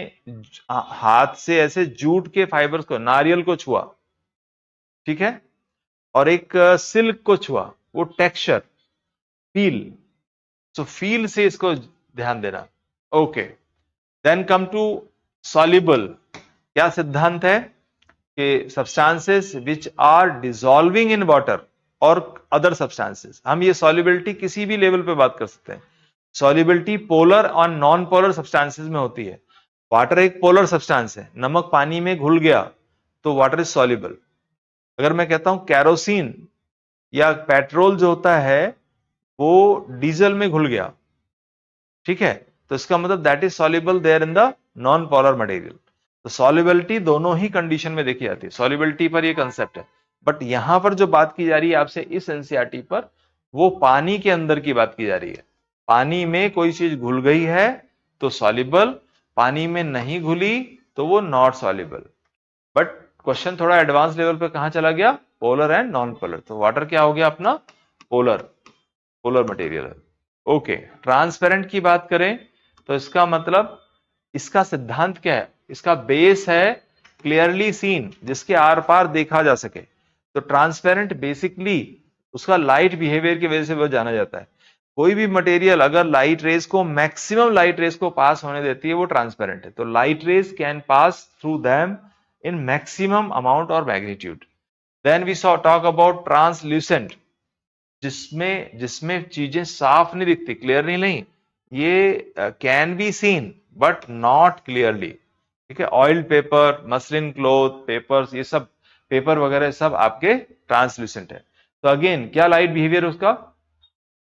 हाथ से ऐसे जूट के फाइबर्स को, नारियल को छुआ, ठीक है, और एक सिल्क को छुआ, वो टेक्सचर, फील, सो फील से इसको ध्यान देना। Okay, then come to soluble. क्या सिद्धांत है कि substances which are dissolving in water और अदर सब्सटेंसेस, हम ये सॉल्युबिलिटी किसी भी लेवल पे बात कर सकते हैं। सॉल्युबिलिटी पोलर और नॉन पोलर सब्सटेंसेस में होती है। वाटर एक पोलर सब्सटेंस है, नमक पानी में घुल गया तो वाटर इज सॉल्युबल। अगर मैं कहता हूं कैरोसिन या पेट्रोल जो होता है वो डीजल में घुल गया, ठीक है, तो इसका मतलब that is soluble there in the non polar material. तो सॉल्युबिलिटी दोनों ही कंडीशन में देखी जाती है, सॉल्युबिलिटी पर ये कंसेप्ट है। बट यहां पर जो बात की जा रही है आपसे इस एनसीईआरटी पर, वो पानी के अंदर की बात की जा रही है। पानी में कोई चीज घुल गई है तो सॉल्युबल, पानी में नहीं घुली तो वो नॉट सॉल्युबल। बट क्वेश्चन थोड़ा एडवांस लेवल पे कहां चला गया, पोलर एंड नॉन पोलर। तो वाटर क्या हो गया अपना, पोलर, पोलर मटेरियल है। ओके, ट्रांसपेरेंट की बात करें तो इसका मतलब, इसका सिद्धांत क्या है, इसका बेस है क्लियरली सीन, जिसके आर पार देखा जा सके। तो ट्रांसपेरेंट बेसिकली उसका लाइट बिहेवियर की वजह से वो जाना जाता है। कोई भी मटेरियल अगर लाइट रेज को, मैक्सिमम लाइट रेज को पास होने देती है, वो ट्रांसपेरेंट है। तो light rays can pass through them in maximum amount और magnitude. Then we saw talk about translucent, जिसमें जिसमें चीजें साफ नहीं दिखती, क्लियरली नहीं, ये can be seen but not clearly, ठीक है। Oil paper, muslin cloth, papers, ये सब पेपर वगैरह सब आपके ट्रांसल्यूसेंट है। तो अगेन क्या लाइट बिहेवियर उसका,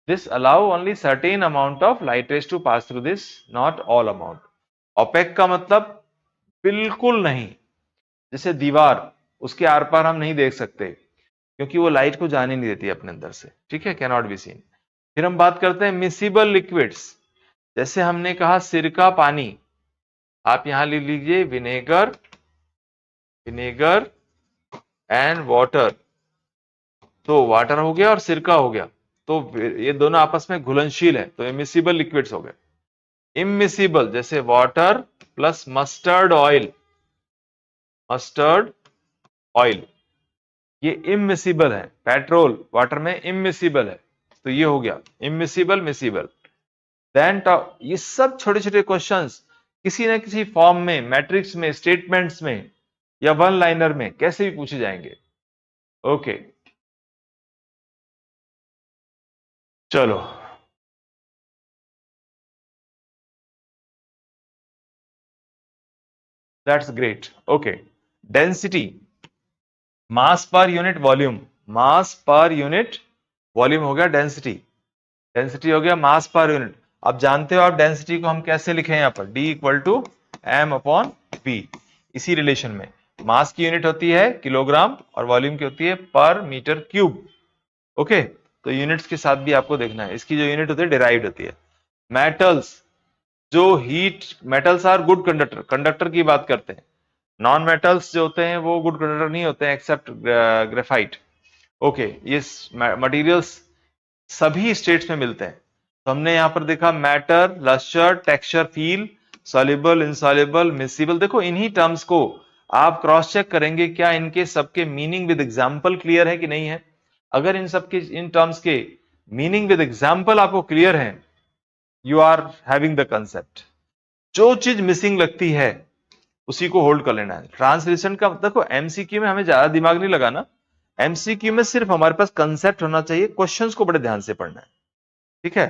this allow only certain amount of light rays to pass through this, not all amount. Opaque का मतलब बिल्कुल नहीं, जैसे दीवार, उसके आर पार हम नहीं देख सकते क्योंकि वो लाइट को जाने नहीं देती अपने अंदर से, ठीक है, कैन नॉट बी सीन। फिर हम बात करते हैं मिसिबल लिक्विड्स, जैसे हमने कहा सिरका पानी, आप यहां लिख लीजिए विनेगर, विनेगर एंड वाटर। तो वाटर हो गया और सिरका हो गया, तो ये दोनों आपस में घुलनशील है, तो इमिसिबल लिक्विड्स हो गए। इमिसिबल जैसे water plus mustard oil, mustard oil ये इमिसिबल है। पेट्रोल वाटर में इमिसिबल है, तो ये हो गया इमिसिबल, मिसिबल। देन ये सब छोटे छोटे क्वेश्चंस किसी ना किसी फॉर्म में, मैट्रिक्स में, स्टेटमेंट्स में या वन लाइनर में कैसे भी पूछे जाएंगे। ओके, चलो, that's great. Okay, density, mass per unit volume, mass per unit volume हो गया डेंसिटी, डेंसिटी हो गया मास पर यूनिट। अब जानते हो आप डेंसिटी को हम कैसे लिखें, यहां पर D equal to M upon V। इसी रिलेशन में मास की यूनिट होती है किलोग्राम और वॉल्यूम की होती है पर मीटर क्यूब। ओके, तो यूनिट्स के साथ भी आपको देखना है, इसकी जो यूनिट होती है डिराइव्ड होती है। मेटल्स, जो heat, metals are good conductor, conductor की बात करते हैं। नॉन मेटल्स जो होते हैं वो गुड कंडक्टर नहीं होते हैं, एक्सेप्ट ग्रेफाइट। ओके, ये मटेरियल्स सभी स्टेट्स में मिलते हैं। तो हमने यहां पर देखा matter, lustre, texture, feel, soluble, insoluble, miscible. देखो इन्हीं टर्म्स को आप क्रॉस चेक करेंगे, क्या इनके सबके मीनिंग विद एग्जांपल क्लियर है कि नहीं है। अगर इन सबके इन टर्म्स के मीनिंग विद एग्जांपल आपको क्लियर है, you are having the concept. जो चीज मिसिंग लगती है उसी को होल्ड कर लेना है। ट्रांसलेशन का देखो एमसीक्यू में हमें ज्यादा दिमाग नहीं लगाना, एमसीक्यू में सिर्फ हमारे पास कंसेप्ट होना चाहिए, क्वेश्चंस को बड़े ध्यान से पढ़ना है, ठीक है।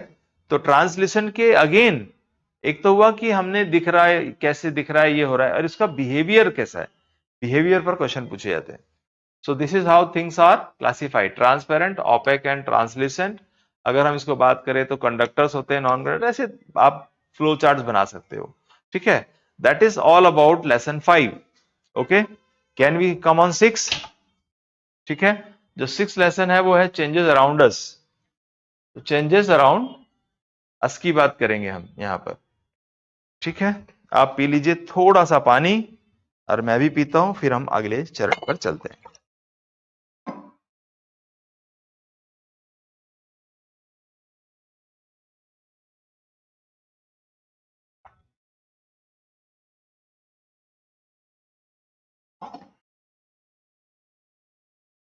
तो ट्रांसलेशन के अगेन एक तो हुआ कि हमने दिख रहा है, कैसे दिख रहा है, ये हो रहा है, और इसका बिहेवियर कैसा है, बिहेवियर पर क्वेश्चन पूछे जाते हैं। So this is how things are classified, transparent, opaque and translucent. अगर हम इसको बात करें तो कंडक्टर्स होते हैं, नॉन कंडक्टर, ऐसे आप फ्लो चार्ट्स बना सकते हो, ठीक है। That is all about lesson 5। Okay, can we come on 6? ठीक है, जो 6 लेसन है वो है चेंजेस अराउंड अस। तो चेंजेस अराउंड अस की बात करेंगे हम यहां पर, ठीक है। आप पी लीजिए थोड़ा सा पानी और मैं भी पीता हूं, फिर हम अगले चरण पर चलते हैं।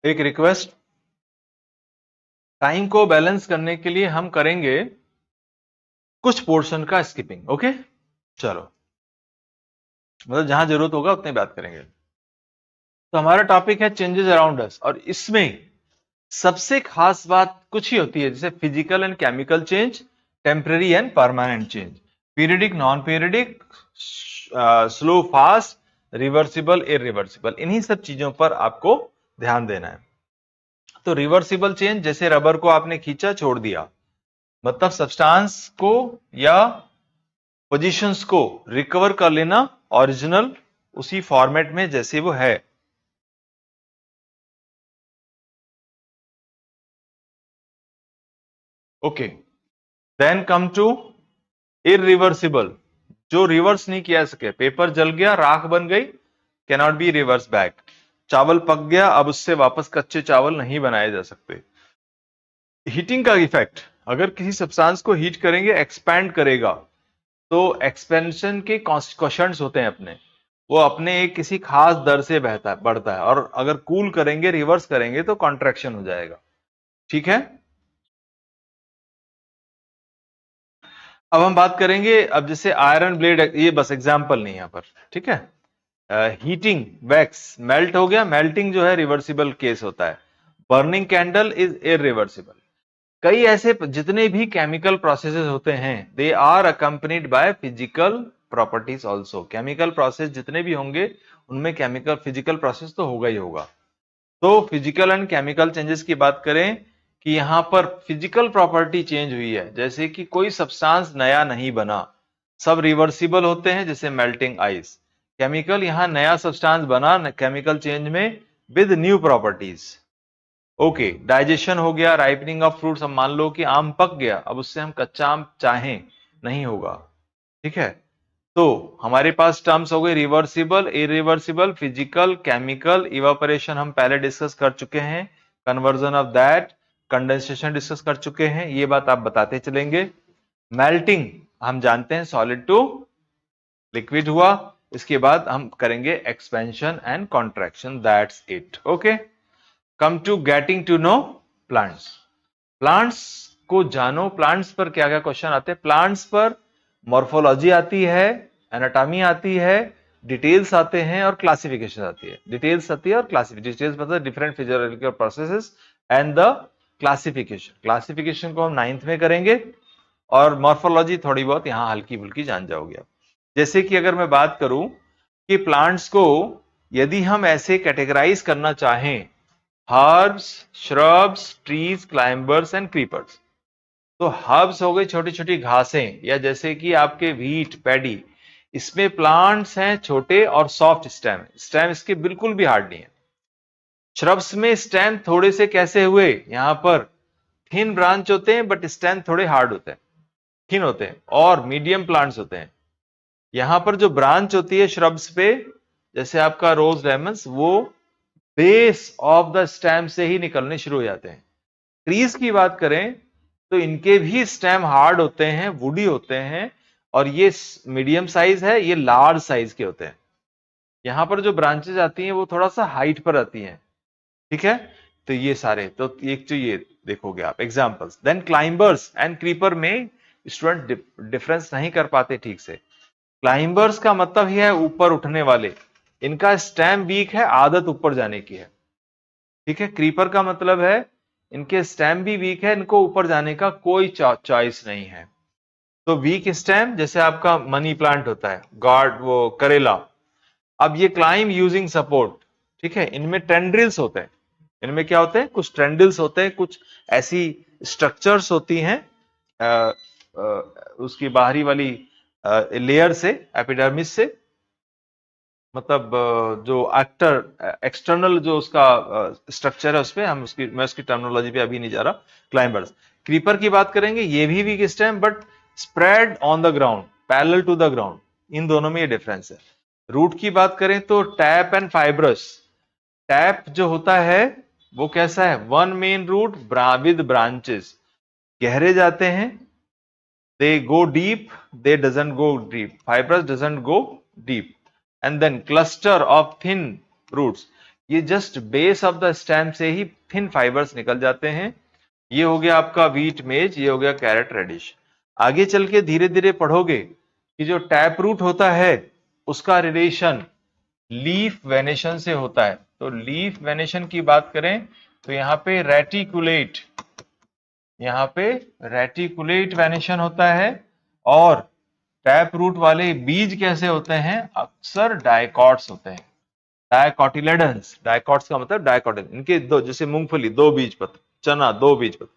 एक रिक्वेस्ट, टाइम को बैलेंस करने के लिए हम करेंगे कुछ पोर्शन का स्किपिंग। ओके, चलो, मतलब जहां जरूरत होगा उतनी बात करेंगे। तो हमारा टॉपिक है चेंजेस अराउंड अस, और इसमें सबसे खास बात कुछ ही होती है, जैसे physical and chemical change, temporary and permanent change, periodic, non periodic, slow fast, reversible, irreversible, इन्हीं सब चीजों पर आपको ध्यान देना है। तो रिवर्सिबल चेंज, जैसे रबर को आपने खींचा छोड़ दिया, मतलब सब्सटेंस को या पोजीशंस को रिकवर कर लेना ओरिजिनल उसी फॉर्मेट में जैसे वो है। Okay, then come to irreversible, जो रिवर्स नहीं किया सके, पेपर जल गया, राख बन गई, कैनॉट बी रिवर्स बैक। चावल पक गया, अब उससे वापस कच्चे चावल नहीं बनाए जा सकते। हीटिंग का इफेक्ट, अगर किसी सब्सटेंस को हीट करेंगे एक्सपैंड करेगा, तो एक्सपेंशन के क्वेश्चंस होते हैं अपने, वो अपने एक किसी खास दर से बहता बढ़ता है, और अगर कूल करेंगे, रिवर्स करेंगे तो कॉन्ट्रैक्शन हो जाएगा, ठीक है। अब हम बात करेंगे, अब जैसे आयरन ब्लेड, ये बस एग्जांपल नहीं यहां पर, ठीक है। हीटिंग वैक्स मेल्ट हो गया, मेल्टिंग जो है रिवर्सिबल केस होता है। Burning candle is irreversible. कई ऐसे जितने भी केमिकल प्रोसेसेस होते हैं, they are accompanied by physical properties also. Chemical process जितने भी होंगे उनमें केमिकल फिजिकल प्रोसेस तो होगा ही होगा। तो फिजिकल एंड केमिकल चेंजेस की बात करें कि यहां पर फिजिकल प्रॉपर्टी चेंज हुई है, जैसे कि कोई सब्सटेंस नया नहीं बना, सब रिवर्सिबल होते हैं, जैसे मेल्टिंग आइस। केमिकल, यहां नया सब्सटेंस बना केमिकल चेंज में with new properties. Okay, digestion हो गया, राइपनिंग ऑफ फ्रूट्स, अब मान लो कि आम पक गया, अब उससे हम कच्चा आम चाहें नहीं होगा, ठीक है। तो हमारे पास टर्म्स हो गए reversible, irreversible, physical, chemical. Evaporation हम पहले डिस्कस कर चुके हैं, conversion of that, condensation discuss कर चुके हैं, ये बात आप बताते चलेंगे। मेल्टिंग हम जानते हैं, सॉलिड टू लिक्विड हुआ, इसके बाद हम करेंगे expansion and contraction, that's it. Okay, come to getting to know plants. Plants को जानो, प्लांट्स पर क्या क्या क्वेश्चन आते हैं। प्लांट्स पर मॉर्फोलॉजी आती है, एनाटॉमी आती है, डिटेल्स आते हैं और क्लासिफिकेशन आती है। डिटेल्स आती है और क्लासिफिकेशन, डिटेल्स मतलब different physiological processes and the classification. Classification को हम 9th में करेंगे, और मॉर्फोलॉजी थोड़ी बहुत यहां हल्की फुल्की जान जाओगे आप। जैसे कि अगर मैं बात करूं कि प्लांट्स को यदि हम ऐसे कैटेगराइज करना चाहें, herbs, shrubs, trees, climbers and creepers. तो हर्ब्स हो गई छोटी छोटी घासें, या जैसे कि आपके व्हीट, पैडी, इसमें प्लांट्स हैं छोटे और सॉफ्ट स्टेम, स्टेम इसके बिल्कुल भी हार्ड नहीं है। श्रब्स में स्टेम थोड़े से कैसे हुए, यहां पर थिन ब्रांच होते हैं बट स्टेम थोड़े हार्ड होते हैं, थिन होते हैं, और मीडियम प्लांट्स होते हैं। यहां पर जो ब्रांच होती है श्रब्स पे, जैसे आपका रोज लेमन्स, वो बेस ऑफ द स्टेम से ही निकलने शुरू हो जाते हैं। ट्रीज की बात करें तो इनके भी स्टेम हार्ड होते हैं, वुडी होते हैं, और ये मीडियम साइज है, ये लार्ज साइज के होते हैं। यहाँ पर जो ब्रांचेज आती हैं वो थोड़ा सा हाइट पर आती हैं, ठीक है। तो ये सारे, तो एक तो ये देखोगे आप examples. Then climbers and creeper में स्टूडेंट डिफरेंस नहीं कर पाते ठीक से। क्लाइंबर्स का मतलब ही है ऊपर उठने वाले, इनका स्टेम वीक है, आदत ऊपर जाने की है, ठीक है। क्रीपर का मतलब है इनके स्टेम भी वीक है, इनको ऊपर जाने का कोई चॉइस नहीं है। तो वीक स्टेम जैसे आपका मनी प्लांट होता है, गॉड वो करेला, अब ये क्लाइम यूजिंग सपोर्ट, ठीक है। इनमें टेंड्रिल्स होते हैं, इनमें क्या होते हैं, कुछ टेंड्रिल्स होते हैं, कुछ ऐसी स्ट्रक्चर्स होती हैं उसकी बाहरी वाली लेयर से, एपिडर्मिस से, मतलब जो एक्सटर्नल जो उसका स्ट्रक्चर है उस पे हम उसकी, मैं उसकी टर्मिनोलॉजी पे अभी नहीं जा रहा। क्लाइंबर्स, क्रीपर की बात करेंगे, ये भी weak stem but spread on the ground, parallel to the ground, इन दोनों में ये डिफरेंस है। रूट की बात करें तो टैप एंड फाइब्रस। टैप जो होता है वो कैसा है, one main root with branches, गहरे जाते हैं, they go deep, they doesn't go deep, fibrous doesn't go deep, and then cluster of thin roots, ये just base of the stem से ही thin fibers निकल जाते हैं। ये हो गया आपका व्हीट मेज, ये हो गया कैरेट रेडिश। आगे चल के धीरे धीरे पढ़ोगे कि जो टैप रूट होता है उसका रिलेशन लीफ वेनेशन से होता है। तो लीफ वेनेशन की बात करें तो यहाँ पे रेटिकुलेट, यहाँ पे रेटिकुलेट वेनेशन होता है। और टैप रूट वाले बीज कैसे होते हैं, अक्सर डायकॉट्स होते हैं, डायकॉटिलेडन्स। डायकॉट्स का मतलब डायकॉटिल, इनके दो, जैसे मूंगफली दो बीज पत्र, चना दो बीज पत्र,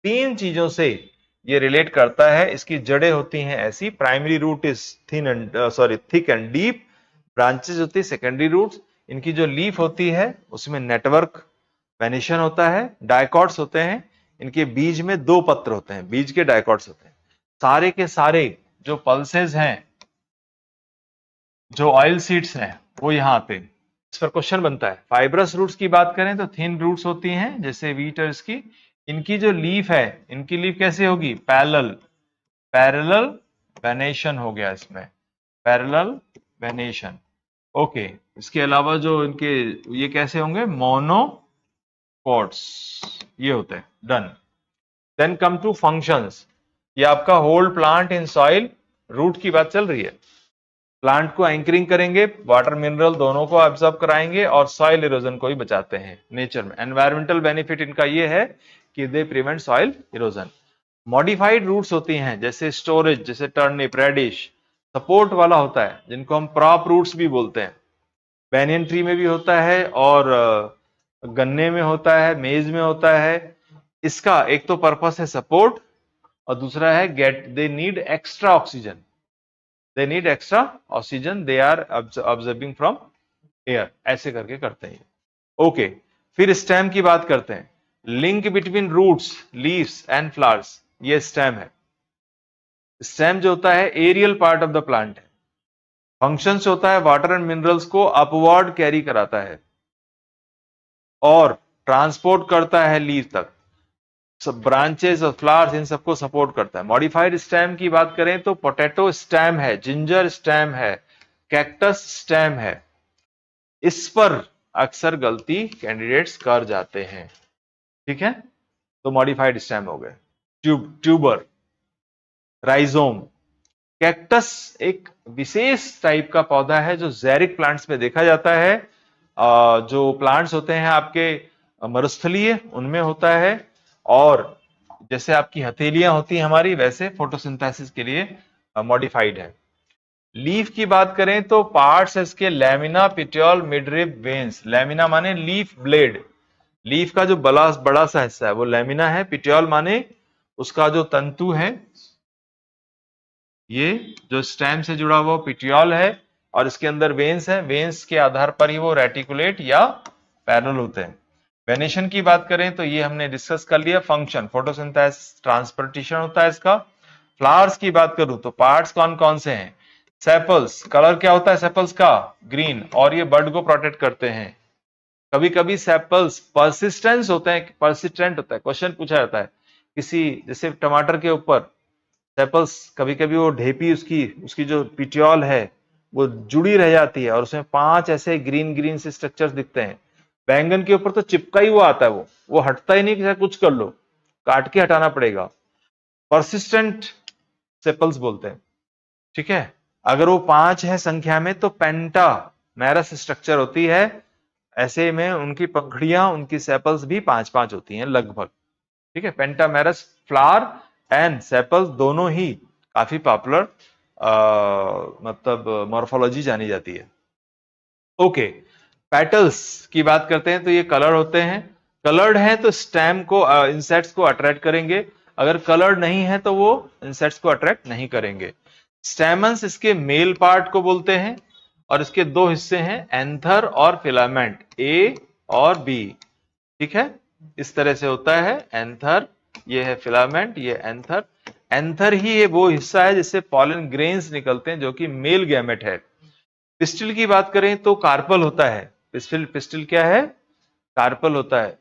तीन चीजों से ये रिलेट करता है। इसकी जड़ें होती हैं ऐसी, primary root is thin and thick and deep, branches होती है सेकेंडरी रूट्स, इनकी जो लीफ होती है उसमें नेटवर्क वेनेशन होता है, डायकॉट्स होते हैं, इनके बीज में दो पत्र होते हैं, बीज के डायकॉट्स होते हैं। सारे के सारे जो पल्सेस हैं, जो ऑयल सीड्स हैं, वो यहाँ आते हैं। इस पर क्वेश्चन बनता है। फाइब्रस रूट्स की बात करें तो थिन रूट्स होती हैं जैसे व्हीट और इसकी, इनकी जो लीफ है, इनकी लीफ कैसे होगी, पैरेलल, पैरेलल वेनेशन हो गया इसमें, पैरेलल वेनेशन। ओके, इसके अलावा जो इनके ये कैसे होंगे, मोनोकॉट्स, ये होते हैं। Done. Then come to functions. ये आपका hold plant in soil, root की बात चल रही है। प्लांट को एंकरिंग करेंगे, वाटर मिनरल दोनों को ऑब्जर्व कराएंगे, और सॉइल इरोजन को भी बचाते हैं नेचर में। एनवायरमेंटल बेनिफिट इनका ये है कि they prevent soil erosion. Modified roots होती हैं जैसे स्टोरेज, जैसे टर्निप, रेडिश, सपोर्ट वाला होता है जिनको हम प्रॉप रूट्स भी बोलते हैं। बैनियन ट्री में भी होता है, और गन्ने में होता है, मेज में होता है। इसका एक तो पर्पस है सपोर्ट, और दूसरा है get, they need extra oxygen, they need extra oxygen, they are observing from air, ऐसे करके करते हैं। ओके, फिर स्टेम की बात करते हैं। Link between roots, leaves and flowers, ये स्टेम है। स्टेम जो होता है aerial part of the plant है। फंक्शंस होता है वाटर एंड मिनरल्स को अपवर्ड कैरी कराता है और ट्रांसपोर्ट करता है लीव तक, सब ब्रांचेस और फ्लावर्स इन सबको सपोर्ट करता है। मॉडिफाइड स्टेम की बात करें तो पोटैटो स्टेम है, जिंजर स्टेम है, कैक्टस स्टेम है। इस पर अक्सर गलती कैंडिडेट्स कर जाते हैं, ठीक है। तो मॉडिफाइड स्टेम हो गए। Tuber, rhizome. कैक्टस एक विशेष टाइप का पौधा है जो ज़ैरिक प्लांट्स में देखा जाता है। जो प्लांट्स होते हैं आपके मरुस्थलीय, उनमें होता है, और जैसे आपकी हथेलियां होती हैं हमारी, वैसे फोटोसिंथेसिस के लिए मॉडिफाइड है। लीफ की बात करें तो पार्ट्स है इसके lamina, petiole, midrib, veins. Lamina माने लीफ ब्लेड, लीफ का जो बड़ा सा हिस्सा है वो लैमिना है। पिटियोल माने उसका जो तंतु है, ये जो स्टेम से जुड़ा हुआ पिटियोल है, और इसके अंदर वेन्स है, वेन्स के आधार पर ही वो रेटिकुलेट या पैरेलल होते हैं। वेनेशन की बात करें तो ये हमने डिस्कस कर लिया। फंक्शन फोटोसिंथेसिस, ट्रांसपोर्टेशन होता है इसका। फ्लावर्स की बात करूं तो पार्ट्स कौन कौन से हैं, सेपल्स, कलर क्या होता है सेपल्स का, ग्रीन, और ये बर्ड को प्रोटेक्ट करते हैं। कभी कभी सेपल्स पर्सिस्टेंस होते हैं, पर्सिस्टेंट होता है, क्वेश्चन पूछा जाता है किसी, जैसे टमाटर के ऊपर सेपल्स, कभी कभी वो ढेपी उसकी उसकी जो पिटियोल है वो जुड़ी रह जाती है और उसमें 5 ऐसे ग्रीन ग्रीन से स्ट्रक्चर्स दिखते हैं। बैंगन के ऊपर तो चिपका ही हुआ आता है, वो हटता ही नहीं कि कुछ कर लो, काट के हटाना पड़ेगा। परसिस्टेंट सेपल्स बोलते हैं, ठीक है। अगर वो 5 है संख्या में तो पेंटा मैरस स्ट्रक्चर होती है, ऐसे में उनकी पंखुड़ियां, उनकी सेपल्स भी 5-5 होती हैं लगभग, ठीक है। पेंटामेरस फ्लावर एंड सेपल्स दोनों ही काफी पॉपुलर मतलब मॉर्फोलॉजी जानी जाती है। ओके, पेटल्स की बात करते हैं तो ये कलर होते हैं, कलर्ड है तो स्टेम को इंसेक्ट्स को अट्रैक्ट करेंगे, अगर कलर्ड नहीं है तो वो इंसेक्ट्स को अट्रैक्ट नहीं करेंगे। स्टेमन्स इसके मेल पार्ट को बोलते हैं और इसके 2 हिस्से हैं, एंथर और फिलामेंट, ए और बी, ठीक है। इस तरह से होता है एंथर, ये है फिलामेंट, ये एंथर। एंथर ही ये वो हिस्सा है जिससे पॉलन ग्रेन्स निकलते हैं जो कि मेल गैमेट है। पिस्टिल की बात करें तो कार्पल होता है, पिस्टिल, पिस्टिल क्या है, कार्पल होता है।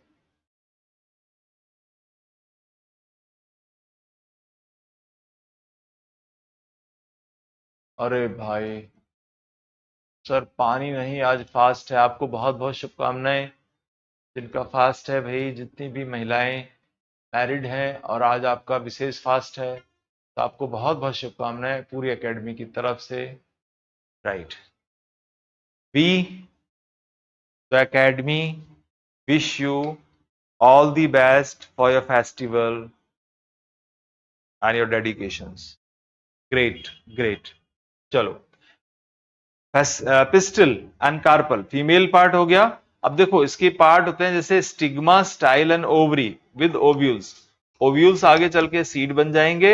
अरे भाई सर पानी नहीं, आज फास्ट है, आपको बहुत बहुत शुभकामनाएं। जिनका फास्ट है भाई, जितनी भी महिलाएं मैरिड हैं और आज आपका विशेष फास्ट है, तो आपको बहुत बहुत शुभकामनाएं पूरी एकेडमी की तरफ से। Right, we the academy wish you all the best for your festival and your dedications. Great, great. चलो, pistil and carpel female part हो गया। अब देखो इसके पार्ट होते हैं जैसे stigma, style and ovary with ovules. Ovules आगे चल के सीड बन जाएंगे,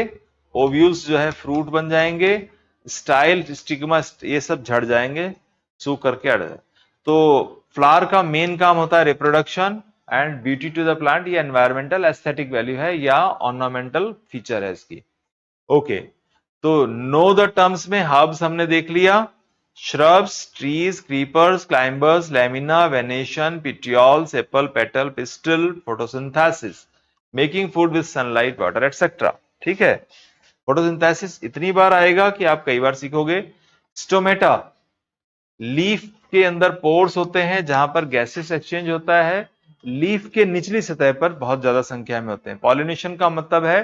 ओव्यूल्स जो है फ्रूट बन जाएंगे, स्टाइल, स्टिग्मा ये सब झड़ जाएंगे, सूख करके अड़ जाए। तो फ्लावर का मेन काम होता है reproduction and beauty to the plant, ये एनवायरमेंटल एस्थेटिक वैल्यू है या ऑर्नामेंटल फीचर है इसकी। ओके, तो नो द टर्म्स में हर्ब्स हमने देख लिया, shrubs, trees, creepers, climbers, lamina, venation, petiole, sepal, petal, pistil, photosynthesis, making food with sunlight, water, etc. ठीक है, फोटोसिंथेसिस इतनी बार आएगा कि आप कई बार सीखोगे। स्टोमेटा, लीफ के अंदर पोर्स होते हैं जहां पर गैसेस एक्सचेंज होता है, लीफ के निचली सतह पर बहुत ज्यादा संख्या में होते हैं। पॉलिनेशन का मतलब है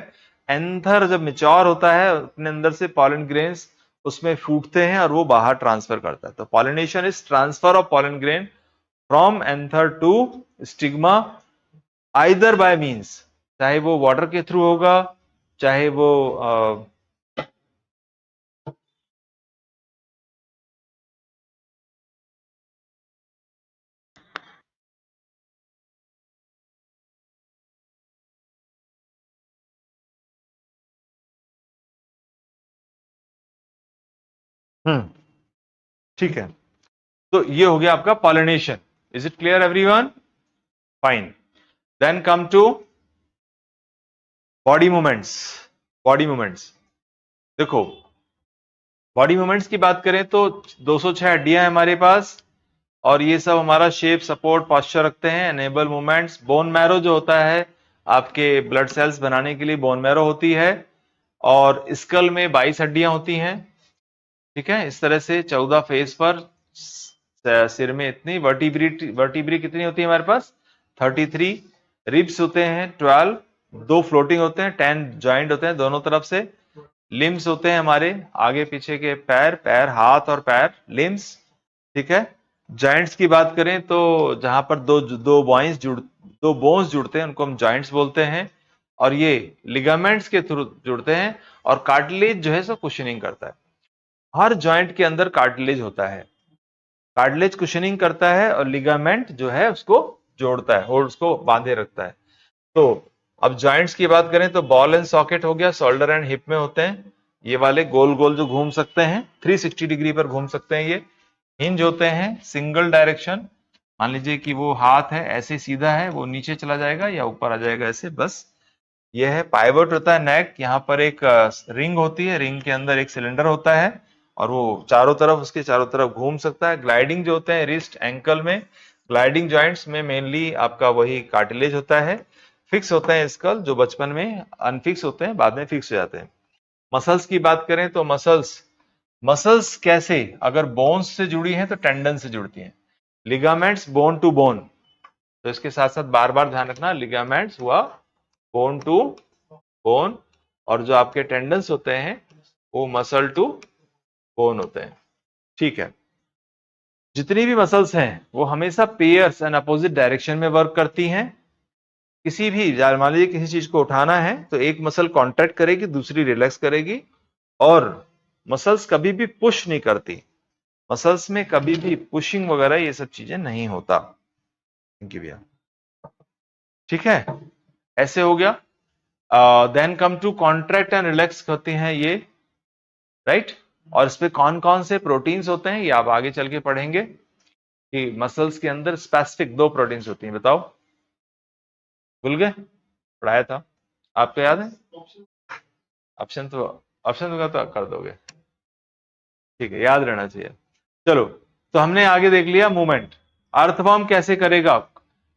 एंथर जब मेच्योर होता है अपने अंदर से पॉलन ग्रेन्स उसमें फूटते हैं और वो बाहर ट्रांसफर करता है। तो pollination is transfer of pollen grain from anther to stigma either by means, चाहे वो वाटर के थ्रू होगा, चाहे वो ठीक है। तो ये हो गया आपका pollination. Is it clear everyone? Fine. Then come to body movements. Body movements, देखो बॉडी मूवमेंट्स की बात करें तो 206 हड्डियां हैं हमारे पास और ये सब हमारा शेप, सपोर्ट, पॉस्चर रखते हैं। एनेबल मूवमेंट्स, बोन मैरो जो होता है आपके ब्लड सेल्स बनाने के लिए बोन मैरो होती है और स्कल में 22 हड्डियां होती हैं, ठीक है। इस तरह से 14 फेस पर, सिर में इतनी, वर्टिब्री कितनी होती है हमारे पास 33, रिब्स होते हैं 12, 2 फ्लोटिंग होते हैं, 10 जॉइंट होते हैं दोनों तरफ से, लिम्स होते हैं हमारे आगे पीछे के पैर, पैर हाथ और पैर लिम्स, ठीक है। जॉइंट्स की बात करें तो जहां पर दो बोन्स जुड़ते हैं उनको हम जॉइंट्स बोलते हैं और ये लिगामेंट्स के थ्रू जुड़ते हैं और कार्टिलेज जो है सो कुशनिंग करता है। हर जॉइंट के अंदर कार्टिलेज होता है, कार्टिलेज कुशनिंग करता है और लिगामेंट जो है उसको जोड़ता है और उसको बांधे रखता है। तो अब जॉइंट्स की बात करें तो बॉल एंड सॉकेट हो गया, शोल्डर एंड हिप में होते हैं, ये वाले गोल गोल जो घूम सकते हैं 360 डिग्री पर घूम सकते हैं। ये हिंज होते हैं सिंगल डायरेक्शन, मान लीजिए कि वो हाथ है ऐसे सीधा है, वो नीचे चला जाएगा या ऊपर आ जाएगा ऐसे, बस ये है। पाइवट होता है नेक, यहाँ पर एक रिंग होती है, रिंग के अंदर एक सिलेंडर होता है और वो चारों तरफ, उसके चारों तरफ घूम सकता है। ग्लाइडिंग जो होते हैं रिस्ट एंकल में, ग्लाइडिंग जॉइंट्स में मेनली आपका वही कार्टिलेज होता है, फिक्स होते हैं स्कल, जो बचपन में अनफिक्स होते हैं, बाद में फिक्स हो जाते हैं। मसल्स की बात करें तो मसल्स कैसे, अगर बोन्स से जुड़ी हैं तो टेंडन से जुड़ती हैं। लिगामेंट्स बोन टू बोन, तो इसके साथ साथ बार बार ध्यान रखना, लिगामेंट्स हुआ बोन टू बोन, और जो आपके टेंडन्स होते हैं वो मसल टू बोन होते हैं। ठीक है, जितनी भी मसल्स हैं वो हमेशा पेयर्स एंड अपोजिट डायरेक्शन में वर्क करती हैं। किसी भी, मान लीजिए किसी चीज को उठाना है तो एक मसल कॉन्ट्रैक्ट करेगी, दूसरी रिलैक्स करेगी, और मसल्स कभी भी पुश नहीं करती। मसल्स में कभी भी पुशिंग वगैरह ये सब चीजें नहीं होता। थैंक यू भैया। ठीक है, ऐसे हो गया। Then come to contract and relax होते हैं ये, राइट। और इस पे कौन कौन से प्रोटीन्स होते हैं ये आप आगे चल के पढ़ेंगे कि मसल्स के अंदर स्पेसिफिक 2 प्रोटीन्स होती हैं। बताओ, भूल गए? पढ़ाया था, आपको याद है? ऑप्शन तो कर दोगे, ठीक है, याद रहना चाहिए। चलो, तो हमने आगे देख लिया मूवमेंट। अर्थवॉर्म कैसे करेगा,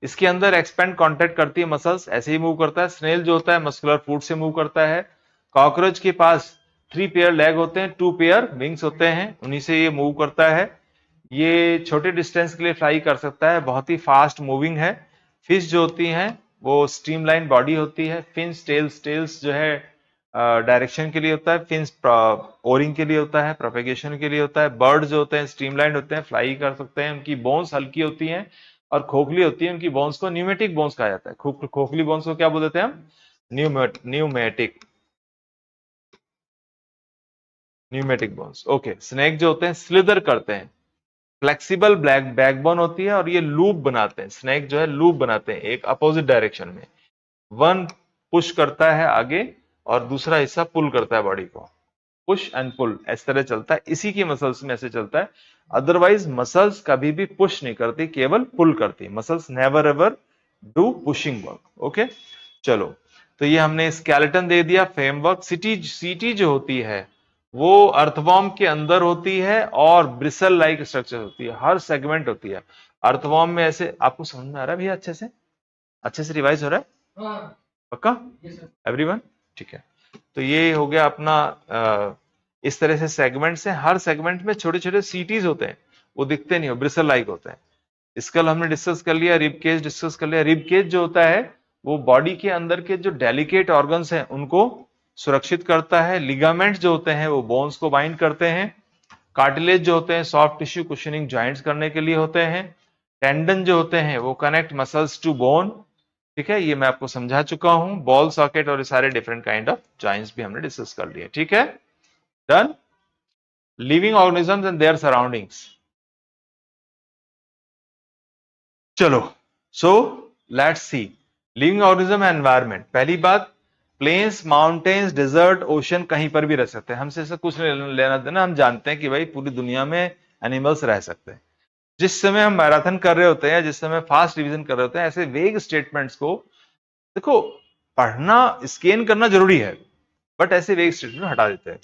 इसके अंदर एक्सपेंड कॉन्ट्रैक्ट करती है मसल्स, ऐसे ही मूव करता है। स्नेल जो होता है मस्कुलर फूड से मूव करता है। कॉकरोच के पास 3 पेयर लेग होते हैं, 2 पेयर विंग्स होते हैं, उन्हीं से ये मूव करता है। ये छोटे डिस्टेंस के लिए फ्लाई कर सकता है, बहुत ही फास्ट मूविंग है। फिश जो होती हैं वो स्ट्रीमलाइन बॉडी होती है। फिन्स टेल्स जो है डायरेक्शन के लिए होता है, फिन्स ओरिंग के लिए होता है, प्रोपेगेशन के लिए होता है। बर्ड जो होते हैं स्ट्रीमलाइन होते हैं, फ्लाई कर सकते हैं। उनकी बोन्स हल्की होती हैं और खोखली होती है। उनकी बोन्स को न्यूमेटिक बोन्स कहा जाता है। खोखली बोन्स को क्या बोलते हैं हम? Pneumatic bones. ओके, स्नेक जो होते हैं स्लिदर करते हैं, फ्लेक्सिबल ब्लैक बैकबोन होती है और ये लूप बनाते हैं। स्नेक जो है लूप बनाते हैं एक अपोजिट डायरेक्शन में। वन पुश करता है आगे और दूसरा हिस्सा पुल करता है बॉडी को। पुश एंड पुल इस तरह चलता है, इसी की मसल्स में ऐसे चलता है। अदरवाइज मसल्स कभी भी पुश नहीं करती, केवल पुल करती। Muscles never ever do pushing work. Okay, चलो, तो ये हमने स्केलेटन दे दिया, फ्रेमवर्क। सीटी जो होती है वो अर्थवॉर्म के अंदर होती है और ब्रिसल लाइक स्ट्रक्चर होती है, हर सेगमेंट होती है अर्थवॉर्म में। ऐसे आपको समझ में आ रहा है भैया? अच्छे से रिवाइज हो रहा है? पक्का एवरीवन? ठीक है, तो ये हो गया अपना इस तरह से सेगमेंट्स हैं। हर सेगमेंट में छोटे छोटे सीटीज होते हैं, वो दिखते नहीं हो, ब्रिसल लाइक होते हैं। स्कल हमने डिस्कस कर लिया, रिब केज डिस्कस कर लिया। रिब केज जो होता है वो बॉडी के अंदर के जो डेलिकेट ऑर्गन्स हैं उनको सुरक्षित करता है। लिगामेंट्स जो होते हैं वो बोन्स को बाइंड करते हैं। कार्टिलेज जो होते हैं सॉफ्ट टिश्यू कुशनिंग जॉइंट्स करने के लिए होते हैं। टेंडन जो होते हैं वो कनेक्ट मसल्स टू बोन। ठीक है, ये मैं आपको समझा चुका हूं। बॉल सॉकेट और ये सारे डिफरेंट काइंड ऑफ जॉइंट्स भी हमने डिस्कस कर लिए। ठीक है, done. Living organisms and their surroundings. चलो, so let's see living organism and environment. पहली बात, प्लेन्स, माउंटेन्स, डेजर्ट, ओशन कहीं पर भी रह सकते हैं, हमसे ऐसा कुछ नहीं लेना देना। हम जानते हैं कि भाई पूरी दुनिया में एनिमल्स रह सकते हैं। जिस समय हम मैराथन कर रहे होते हैं, जिस समय फास्ट रिवीजन कर रहे होते हैं, ऐसे वेग स्टेटमेंट्स को देखो, पढ़ना स्कैन करना जरूरी है, बट ऐसे वेग स्टेटमेंट हटा देते हैं।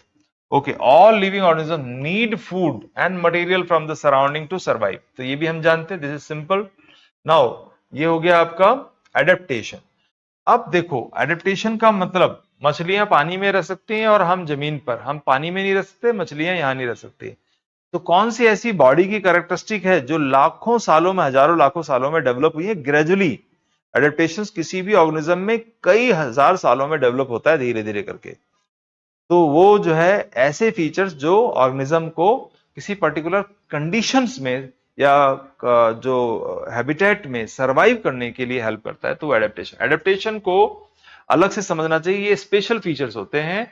Okay, all living organism need food and material from the surrounding to survive, तो ये भी हम जानते हैं, दिस इज सिंपल। नाउ ये हो गया आपका एडेप्टेशन। अब देखो, एडेप्टेशन का मतलब, मछलियां पानी में रह सकती हैं और हम जमीन पर। हम पानी में नहीं रह सकते, मछलियां यहां नहीं रह सकती। तो कौन सी ऐसी बॉडी की कैरेक्टरिस्टिक है जो लाखों सालों में, हजारों लाखों सालों में डेवलप हुई है ग्रेजुअली? एडेप्टेशन किसी भी ऑर्गेनिज्म में कई हजार सालों में डेवलप होता है, धीरे धीरे करके। तो वो जो है ऐसे फीचर्स जो ऑर्गेनिज्म को किसी पर्टिकुलर कंडीशंस में या जो हैबिटेट में सरवाइव करने के लिए हेल्प करता है, तो एडेप्टेशन। एडेप्टेशन को अलग से समझना चाहिए, ये स्पेशल फीचर्स होते हैं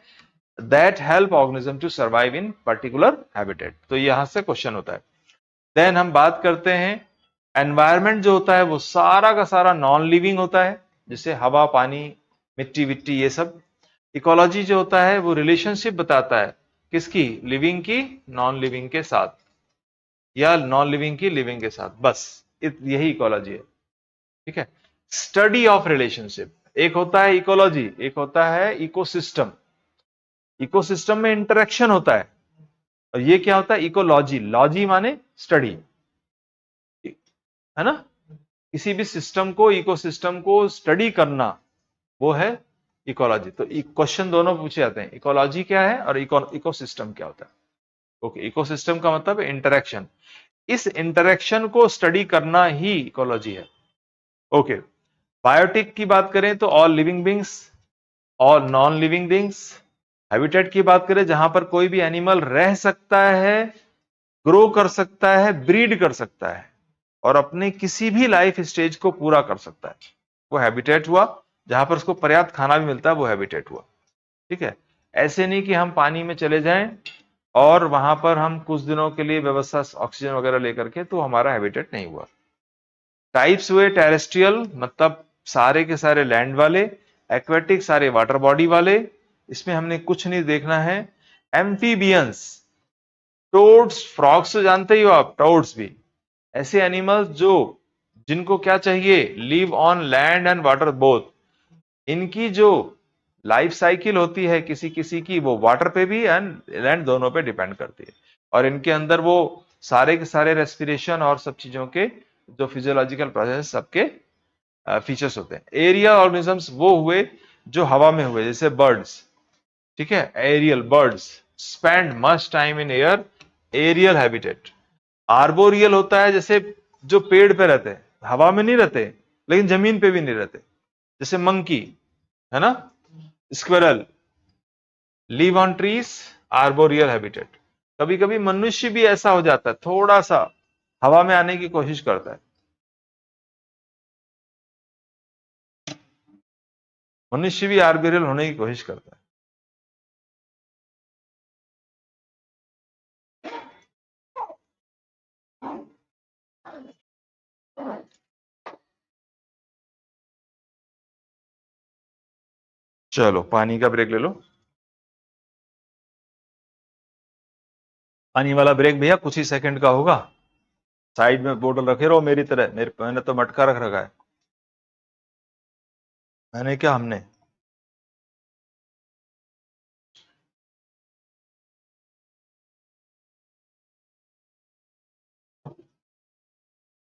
that help organism to survive in particular habitat. तो यहां से क्वेश्चन होता है। देन हम बात करते हैं एनवायरनमेंट जो होता है वो सारा का सारा नॉन लिविंग होता है, जैसे हवा, पानी, मिट्टी विट्टी, ये सब। इकोलॉजी जो होता है वो रिलेशनशिप बताता है, किसकी? लिविंग की नॉन लिविंग के साथ, या नॉन लिविंग की लिविंग के साथ, बस यही इकोलॉजी है। ठीक है, स्टडी ऑफ रिलेशनशिप। एक होता है इकोलॉजी, एक होता है इकोसिस्टम। इकोसिस्टम में इंटरेक्शन होता है, और ये क्या होता है? इकोलॉजी। लॉजी माने स्टडी, है ना। किसी भी सिस्टम को, इकोसिस्टम को स्टडी करना, वो है इकोलॉजी। तो क्वेश्चन दोनों पूछे जाते हैं, इकोलॉजी क्या है और इकोसिस्टम क्या होता है। ओके, इकोसिस्टम का मतलब इंटरेक्शन, इस इंटरेक्शन को स्टडी करना ही इकोलॉजी है। ओके, बायोटिक की बात करें तो all living beings, all non living beings. Habitat की बात करें जहां पर कोई भी एनिमल रह सकता है, ग्रो कर सकता है, ब्रीड कर सकता है और अपने किसी भी लाइफ स्टेज को पूरा कर सकता है, वो हैबिटेट हुआ। जहां पर उसको पर्याप्त खाना भी मिलता है, वो हैबिटेट हुआ। ठीक है, ऐसे नहीं कि हम पानी में चले जाएं और वहां पर हम कुछ दिनों के लिए व्यवस्था ऑक्सीजन वगैरह लेकर के, तो हमारा हैबिटेट नहीं हुआ। टाइप्स हुए टेरेस्ट्रियल, मतलब सारे के सारे लैंड वाले, एक्वेटिक सारे वाटर बॉडी वाले, इसमें हमने कुछ नहीं देखना है। एम्फीबियंस, टोड्स, फ्रॉग्स तो जानते ही हो आप, टोड्स भी ऐसे एनिमल्स जो, जिनको क्या चाहिए, live on land and water both. इनकी जो लाइफ साइकिल होती है किसी किसी की, वो वाटर पे भी एंड लैंड दोनों पे डिपेंड करती है। और इनके अंदर वो सारे के सारे रेस्पिरेशन और सब चीजों के जो फिजियोलॉजिकल प्रोसेस सबके फीचर्स होते हैं। एरियल ऑर्गेनिजम्स वो हुए जो हवा में हुए, जैसे बर्ड्स। ठीक है, aerial birds spend much time in air, aerial habitat. Arboreal होता है जैसे जो पेड़ पे रहते हैं, हवा में नहीं रहते लेकिन जमीन पे भी नहीं रहते, जैसे मंकी, है ना, squirrel, live on trees, arboreal habitat. कभी कभी मनुष्य भी ऐसा हो जाता है, थोड़ा सा हवा में आने की कोशिश करता है, मनुष्य भी आर्बोरियल होने की कोशिश करता है। चलो पानी का ब्रेक ले लो। पानी वाला ब्रेक भैया कुछ ही सेकंड का होगा। साइड में बोतल रखे रहो मेरी तरह, मैंने तो मटका रख रखा है। मैंने क्या, हमने।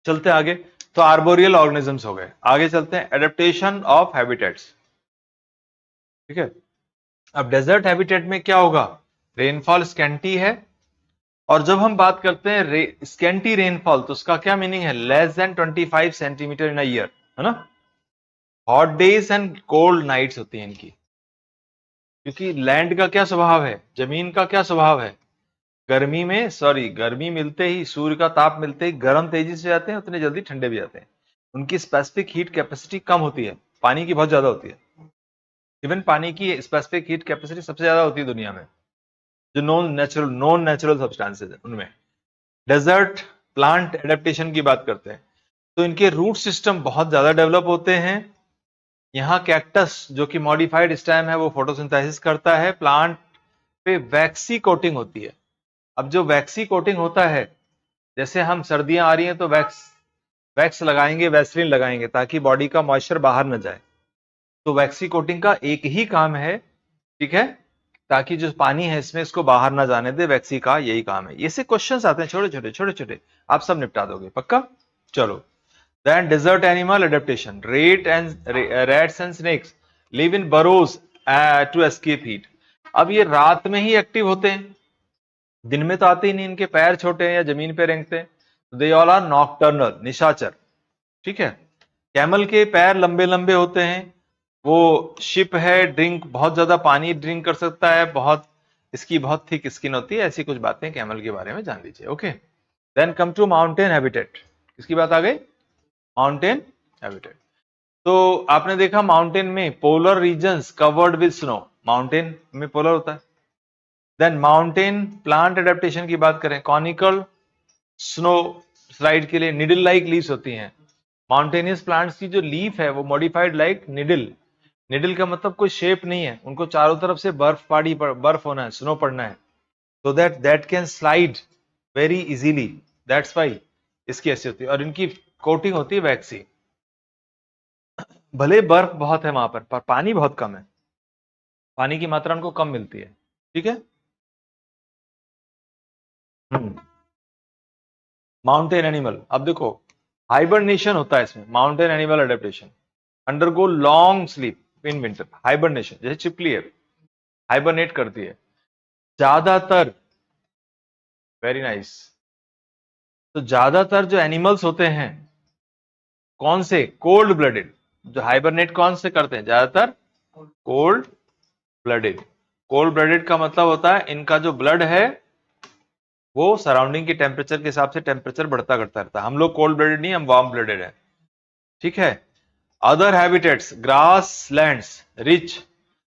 चलते आगे। तो आर्बोरियल ऑर्गेनिजम्स हो गए, आगे चलते हैं एडेप्टेशन ऑफ हैबिटेट्स। ठीक है, अब डेजर्ट हैबिटेट में क्या होगा, रेनफॉल स्कैंटी है। और जब हम बात करते हैं स्कैंटी रेनफॉल, तो उसका क्या मीनिंग है, less than 25 centimetre in a year, है ना। Hot days and cold nights होती हैं इनकी, क्योंकि लैंड का क्या स्वभाव है, जमीन का क्या स्वभाव है, गर्मी में, सॉरी, गर्मी मिलते ही, सूर्य का ताप मिलते ही गर्म तेजी से जाते हैं, उतने जल्दी ठंडे भी जाते हैं। उनकी स्पेसिफिक हीट कैपेसिटी कम होती है, पानी की बहुत ज्यादा होती है। इवन पानी की स्पेसिफिक हीट कैपेसिटी सबसे ज्यादा होती है दुनिया में, जो नॉन नेचुरल सब्सटेंसेज है उनमें। डेजर्ट प्लांट एडेप्टेशन की बात करते हैं, तो इनके रूट सिस्टम बहुत ज्यादा डेवलप होते हैं। यहाँ कैक्टस जो कि मॉडिफाइड स्टेम है, वो फोटोसिंथेसिस करता है, प्लांट पे वैक्सी कोटिंग होती है। अब जो वैक्सी कोटिंग होता है, जैसे हम सर्दियां आ रही हैं तो वैक्स वैक्स लगाएंगे, वैसलीन लगाएंगे ताकि बॉडी का मॉइस्चर बाहर न जाए। तो वैक्सी कोटिंग का एक ही काम है, ठीक है, ताकि जो पानी है इसमें, इसको बाहर ना जाने दे, वैक्सी का यही काम है। ये से क्वेश्चंस आते हैं छोटे छोटे छोटे छोटे, आप सब निपटा दोगे पक्का। चलो, then desert animal adaptation, rats and snakes live in burrows to escape heat. अब ये रात में ही एक्टिव होते हैं, दिन में तो आते ही नहीं, इनके पैर छोटे हैं या जमीन पे रेंगते हैं। दे ऑल आर नॉकटर्नल, निशाचर। ठीक है, कैमल के पैर लंबे लंबे होते हैं, वो शिप है, ड्रिंक बहुत ज्यादा पानी ड्रिंक कर सकता है, बहुत, इसकी बहुत थिक स्किन होती है, ऐसी कुछ बातें कैमल के बारे में जान लीजिए। Okay, then come to mountain habitat. किसकी बात आ गई, माउंटेन हैबिटेट। तो आपने देखा माउंटेन में polar regions covered with snow, mountain में पोलर होता है। देन माउंटेन प्लांट एडेप्टेशन की बात करें, कॉनिकल स्नो स्लाइड के लिए निडल लाइक लीव्स होती हैं। माउंटेनियस प्लांट्स की जो लीफ है वो मॉडिफाइड लाइक निडल, निडल का मतलब कोई शेप नहीं है, उनको चारों तरफ से बर्फ होना है, स्नो पड़ना है, so that can slide very easily, that's why इसकी ऐसी होती है। और इनकी कोटिंग होती है वैक्सी। भले बर्फ बहुत है वहां पर पानी बहुत कम है, पानी की मात्रा उनको कम मिलती है। ठीक है, माउंटेन एनिमल, अब देखो हाइबरनेशन होता है इसमें, mountain animal adaptation, undergo long sleep in winter, hibernation, जैसे चिपली है हाइबरनेट करती है ज्यादातर। Very nice. तो ज्यादातर जो एनिमल्स होते हैं कौन से, कोल्ड ब्लडेड, जो हाइबरनेट कौन से करते हैं ज्यादातर, कोल्ड ब्लडेड। कोल्ड ब्लडेड का मतलब होता है इनका जो ब्लड है वो सराउंडिंग के टेम्परेचर के हिसाब से टेम्परेचर बढ़ता करता रहता है। हम लोग कोल्ड ब्लडेड नहीं, हम वार्म ब्लडेड है, ठीक है। Other habitats, grass lands rich,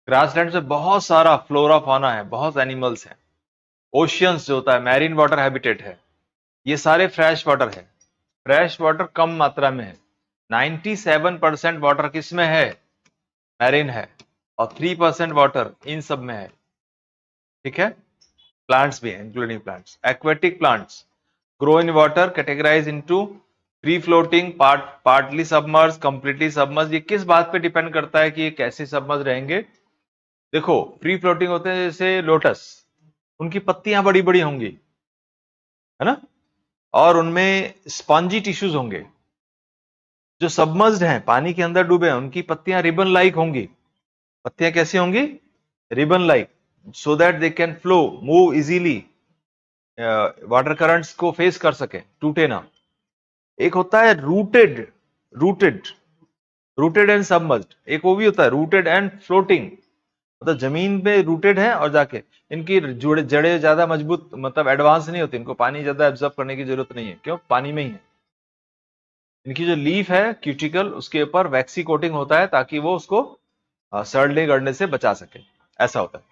grass land में बहुत सारा फ्लोरा फाना है, बहुत एनिमल्स हैं। ओशियंस जो होता है मैरीन वाटर हैबिटेट है, ये सारे फ्रेश वाटर है। फ्रेश वाटर कम मात्रा में है, 97% वाटर किस में है, मैरीन है, और 3% वाटर इन सब में है, ठीक है। प्लांट्स भी है including plants. Aquatic plants grow in water, categorise into free floating, partly submerge, completely submerge. ये किस बात पे डिपेंड करता है कि ये कैसे सबमर्ज रहेंगे। देखो फ्री फ्लोटिंग होते हैं जैसे लोटस, उनकी पत्तियां बड़ी बड़ी होंगी, है ना, और उनमें स्पॉन्जी टिश्यूज होंगे। जो सबमर्ज्ड हैं, पानी के अंदर डूबे हैं, उनकी पत्तियां रिबन लाइक होंगी। पत्तियां कैसी होंगी, ribbon like, so that they can flow, move easily, water currents को फेस कर सके, टूटे ना। एक होता है rooted, rooted rooted and submerged, एक वो भी होता है रूटेड एंड फ्लोटिंग, मतलब जमीन पे रूटेड है और जाके इनकी जड़े ज्यादा मजबूत, मतलब एडवांस नहीं होती, इनको पानी ज्यादा एब्जॉर्ब करने की जरूरत नहीं है, क्यों, पानी में ही है। इनकी जो लीफ है क्यूटिकल, उसके ऊपर वैक्सी कोटिंग होता है ताकि वो उसको सड़ने गड़ने से बचा सके, ऐसा होता है।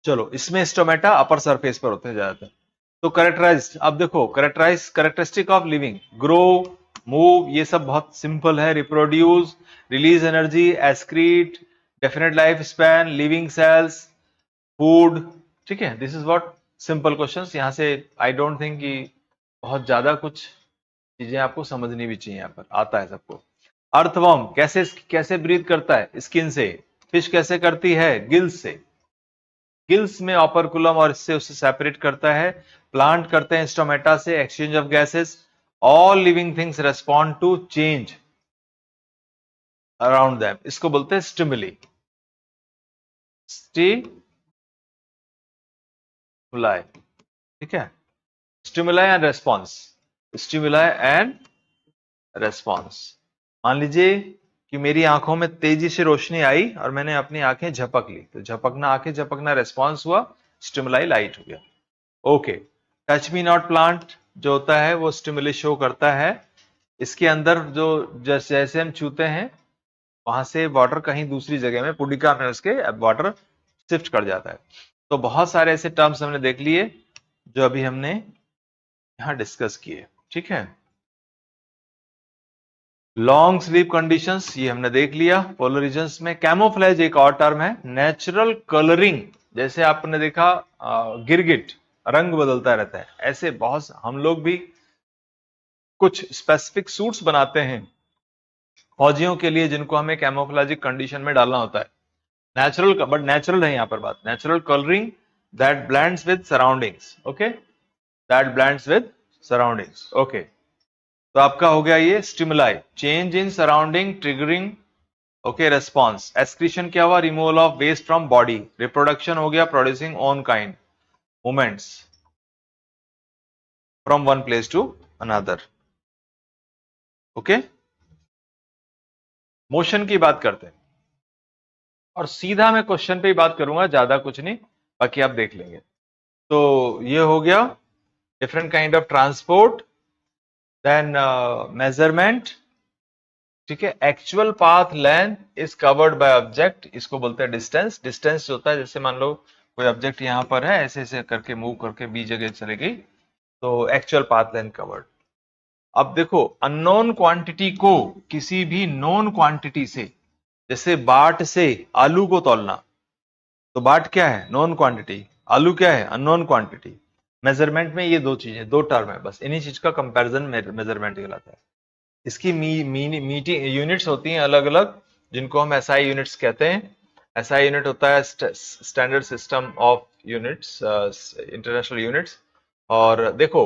चलो इसमें स्टोमेटा अपर सरफेस पर होते हैं ज्यादातर। तो करेक्टराइज, अब देखो characterise, characteristic of living, grow, move, ये सब बहुत सिंपल है। Reproduce, release energy, excrete, definite life span, living cells, food, ठीक है। This is what simple questions. यहां से आई डोंट थिंक कि बहुत ज्यादा कुछ चीजें आपको समझनी भी चाहिए, यहाँ पर आता है सबको। अर्थवर्म कैसे कैसे ब्रीथ करता है, स्किन से। फिश कैसे करती है, गिल्स से, गिल्स में ऑपरकुलम और इससे उसे सेपरेट करता है। प्लांट करते हैं स्टोमेटा से, exchange of gases. All living things respond to change around them, इसको बोलते हैं स्टिमुली, स्टिमुलाई, ठीक है। Stimuli and response, stimuli and response. मान लीजिए कि मेरी आंखों में तेजी से रोशनी आई और मैंने अपनी आंखें झपक ली, तो झपकना, आंखें झपकना रेस्पॉन्स हुआ, स्टिमुलाई लाइट हो गया। Okay, touch me not plant जो होता है वो स्टिमुली शो करता है। इसके अंदर जो जैसे जैसे हम छूते हैं वहां से वाटर कहीं दूसरी जगह में, पुडिका में उसके वाटर शिफ्ट कर जाता है। तो बहुत सारे ऐसे टर्म्स हमने देख लिए जो अभी हमने यहां डिस्कस किए, ठीक है। लॉन्ग स्लीप कंडीशंस ये हमने देख लिया। पोलर रीजन्स में कैमोफ्लेज एक और टर्म है, नेचुरल कलरिंग, जैसे आपने देखा गिरगिट रंग बदलता रहता है, ऐसे बहुत हम लोग भी कुछ स्पेसिफिक सूट्स बनाते हैं फौजियों के लिए जिनको हमें कैमोफ्लेजिक कंडीशन में डालना होता है। नेचुरल, बट नेचुरल है यहाँ पर बात, natural colouring that blends with surroundings, okay, that blends with surroundings, okay. तो आपका हो गया ये stimuli, change in surrounding triggering, okay, response. Excretion क्या हुआ, removal of waste from body. Reproduction हो गया, producing own kind movements from one place to another, okay. Motion की बात करते हैं और सीधा मैं क्वेश्चन पे ही बात करूंगा, ज्यादा कुछ नहीं, बाकी आप देख लेंगे। तो ये हो गया different kind of transport, then measurement, ठीक है। Actual path length is covered by object, इसको बोलते हैं डिस्टेंस। डिस्टेंस जो होता है, जैसे मान लो कोई ऑब्जेक्ट यहां पर है, ऐसे ऐसे करके मूव करके बी जगह चले गई, तो एक्चुअल पाथ लेंथ कवर्ड। अब देखो अननोन क्वांटिटी को किसी भी नोन क्वांटिटी से, जैसे बाट से आलू को तौलना, तो बाट क्या है, नोन क्वांटिटी, आलू क्या है, अननोन क्वांटिटी। मेजरमेंट में ये दो चीजें, दो टर्म है बस, इन्हीं चीज का कंपैरिजन मेजरमेंट कहलाता है। इसकी मीटिंग यूनिट्स होती हैं अलग अलग, जिनको हम एसआई यूनिट्स कहते हैं। एसआई यूनिट होता है standard system of units, international units. और देखो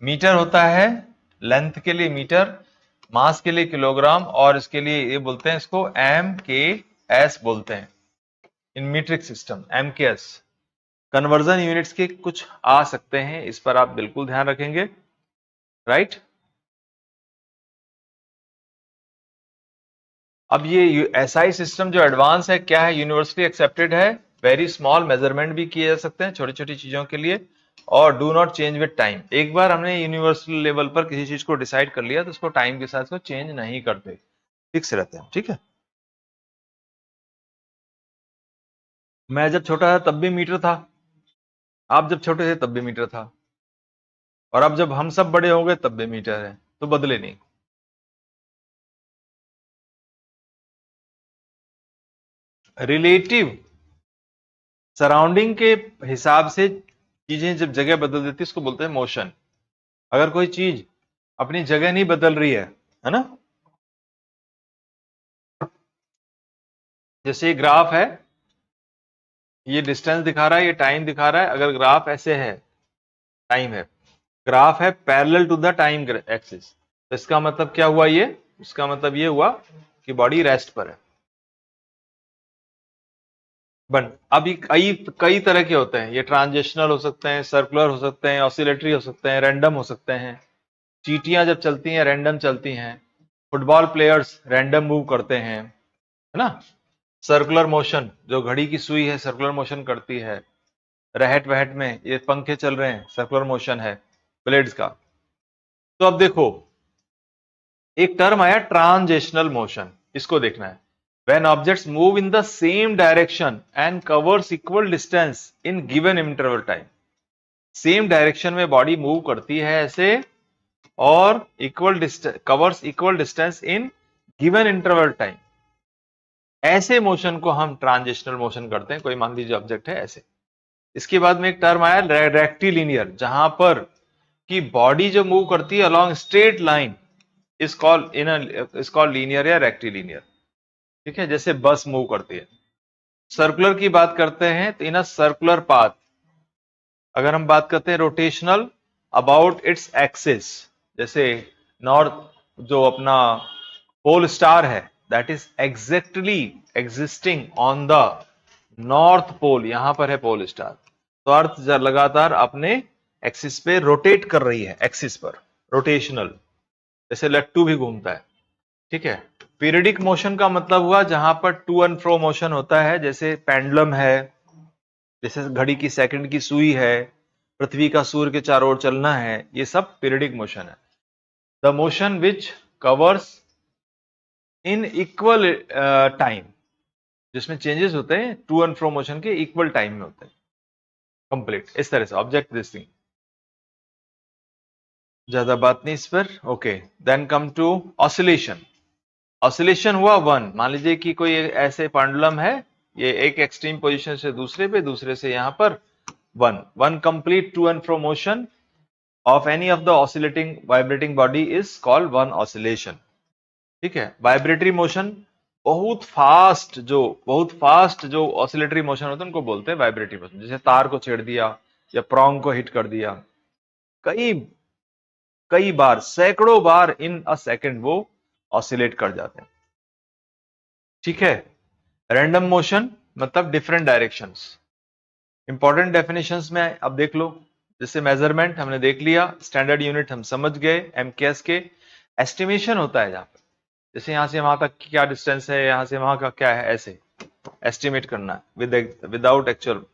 मीटर होता है लेंथ के लिए मीटर, मास के लिए किलोग्राम, और इसके लिए ये बोलते हैं इसको MKS बोलते हैं in metric system. MKS conversion units के कुछ आ सकते हैं, इस पर आप बिल्कुल ध्यान रखेंगे, राइट। अब ये SI सिस्टम जो एडवांस है क्या है, यूनिवर्सली एक्सेप्टेड है, वेरी स्मॉल मेजरमेंट भी किए जा सकते हैं छोटी छोटी चीजों के लिए, और do not change with time. एक बार हमने यूनिवर्सल लेवल पर किसी चीज को डिसाइड कर लिया तो उसको टाइम के साथ को चेंज नहीं करते, फिक्स रहते हैं, ठीक है। मैं जब छोटा था तब भी मीटर था, आप जब छोटे थे तब भी मीटर था, और अब जब हम सब बड़े हो गए तब भी मीटर है, तो बदले नहीं। रिलेटिव सराउंडिंग के हिसाब से चीजें जब जगह बदल देती है उसको बोलते हैं मोशन। अगर कोई चीज अपनी जगह नहीं बदल रही है ना, जैसे ये ग्राफ है, ये डिस्टेंस दिखा रहा है, ये टाइम दिखा रहा है। अगर ग्राफ ऐसे है, टाइम है, ग्राफ है parallel to the time axis, तो इसका मतलब क्या हुआ, ये इसका मतलब ये हुआ कि बॉडी रेस्ट पर है। बन अभी कई कई तरह के होते हैं, ये ट्रांजिशनल हो सकते हैं, सर्कुलर हो सकते हैं, ऑसिलेटरी हो सकते हैं, रैंडम हो सकते हैं। चींटियां जब चलती हैं रैंडम चलती हैं, फुटबॉल प्लेयर्स रैंडम मूव करते हैं, है ना। सर्कुलर मोशन, जो घड़ी की सुई है सर्कुलर मोशन करती है। रहट वहट में ये पंखे चल रहे हैं, सर्कुलर मोशन है ब्लेड्स का। तो अब देखो एक टर्म आया ट्रांजिशनल मोशन, इसको देखना है। When objects move in the same direction and covers equal distance in given interval time, same direction में बॉडी मूव करती है ऐसे, और equal distance covers equal distance in given interval time, ऐसे मोशन को हम ट्रांजिशनल मोशन करते हैं। कोई मान लीजिए ऑब्जेक्ट है ऐसे। इसके बाद में एक टर्म आया रेक्टिलिनियर, जहां पर कि बॉडी जो मूव करती है along straight line is called linear या रेक्टिलिनियर, ठीक है। जैसे बस मूव करती है। सर्कुलर की बात करते हैं तो इन अ सर्कुलर पाथ। अगर हम बात करते हैं रोटेशनल, अबाउट इट्स एक्सिस, जैसे नॉर्थ जो अपना पोल स्टार है, that is exactly existing on the north pole, यहां पर है पोल स्टार, तो अर्थ लगातार अपने एक्सिस पे रोटेट कर रही है, एक्सिस पर रोटेशनल, जैसे लट्टू भी घूमता है, ठीक है। पीरियडिक मोशन का मतलब हुआ जहां पर टू एंड फ्रो मोशन होता है, जैसे पेंडुलम है, जैसे घड़ी की सेकंड की सुई है, पृथ्वी का सूर्य के चारों ओर चलना है, ये सब पीरियडिक मोशन है। The motion which covers in equal time, जिसमें चेंजेस होते हैं टू एंड फ्रो मोशन के इक्वल टाइम में होते हैं, कंप्लीट इस तरह से ऑब्जेक्ट दिस थिंग। ज्यादा बात नहीं इस पर, okay. Then come to oscillation. Oscillation हुआ वन, मान लीजिए कि कोई ऐसे पेंडुलम है, ये एक एक्सट्रीम पोजीशन से दूसरे पे, दूसरे से यहां पर one complete to and fro motion of any of the oscillating vibrating body is called one oscillation, ठीक है। वाइब्रेटरी मोशन बहुत फास्ट जो ऑसिलेटरी मोशन होते हैं उनको बोलते हैं वाइब्रेटरी मोशन, जैसे तार को छेड़ दिया या प्रॉन्ग को हिट कर दिया, कई कई बार सैकड़ों बार इन अ सेकंड वो ऑसिलेट कर जाते हैं, ठीक है। रैंडम मोशन मतलब डिफरेंट डायरेक्शंस। इंपॉर्टेंट डेफिनेशंस में अब देख लो, जैसे मेजरमेंट हमने देख लिया, स्टैंडर्ड यूनिट हम समझ गए MKS के। एस्टिमेशन होता है जहां पर, जैसे यहां से वहां तक क्या डिस्टेंस है, यहां से वहां का क्या है, ऐसे एस्टिमेट करना है विदाउट एक्चुअल।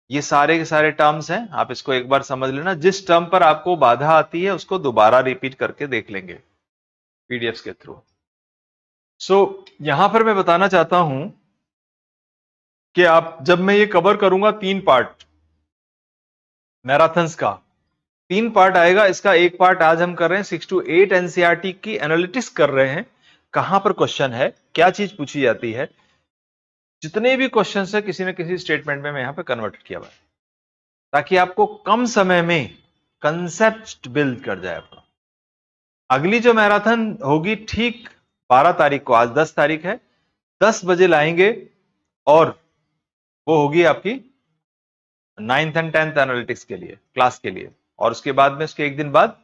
ये सारे के सारे टर्म्स हैं, आप इसको एक बार समझ लेना। जिस टर्म पर आपको बाधा आती है उसको दोबारा रिपीट करके देख लेंगे पीडीएफ के थ्रू। सो यहां पर मैं बताना चाहता हूं कि आप, जब मैं ये कवर करूंगा 3 पार्ट मैराथन्स का, 3 पार्ट आएगा। इसका एक पार्ट आज हम कर रहे हैं 6 to 8 एनसीईआरटी की एनालिटिक्स कर रहे हैं, कहां पर क्वेश्चन है, क्या चीज पूछी जाती है। जितने भी क्वेश्चन है किसी न किसी स्टेटमेंट में मैं यहां पर कन्वर्ट किया हुआ है, ताकि आपको कम समय में कंसेप्ट बिल्ड कर जाए अपना। अगली जो मैराथन होगी ठीक 12 तारीख को, आज 10 तारीख है, 10 बजे लाएंगे, और वो होगी आपकी 9th and 10th एनालिटिक्स के लिए, क्लास के लिए। और उसके बाद में, उसके एक दिन बाद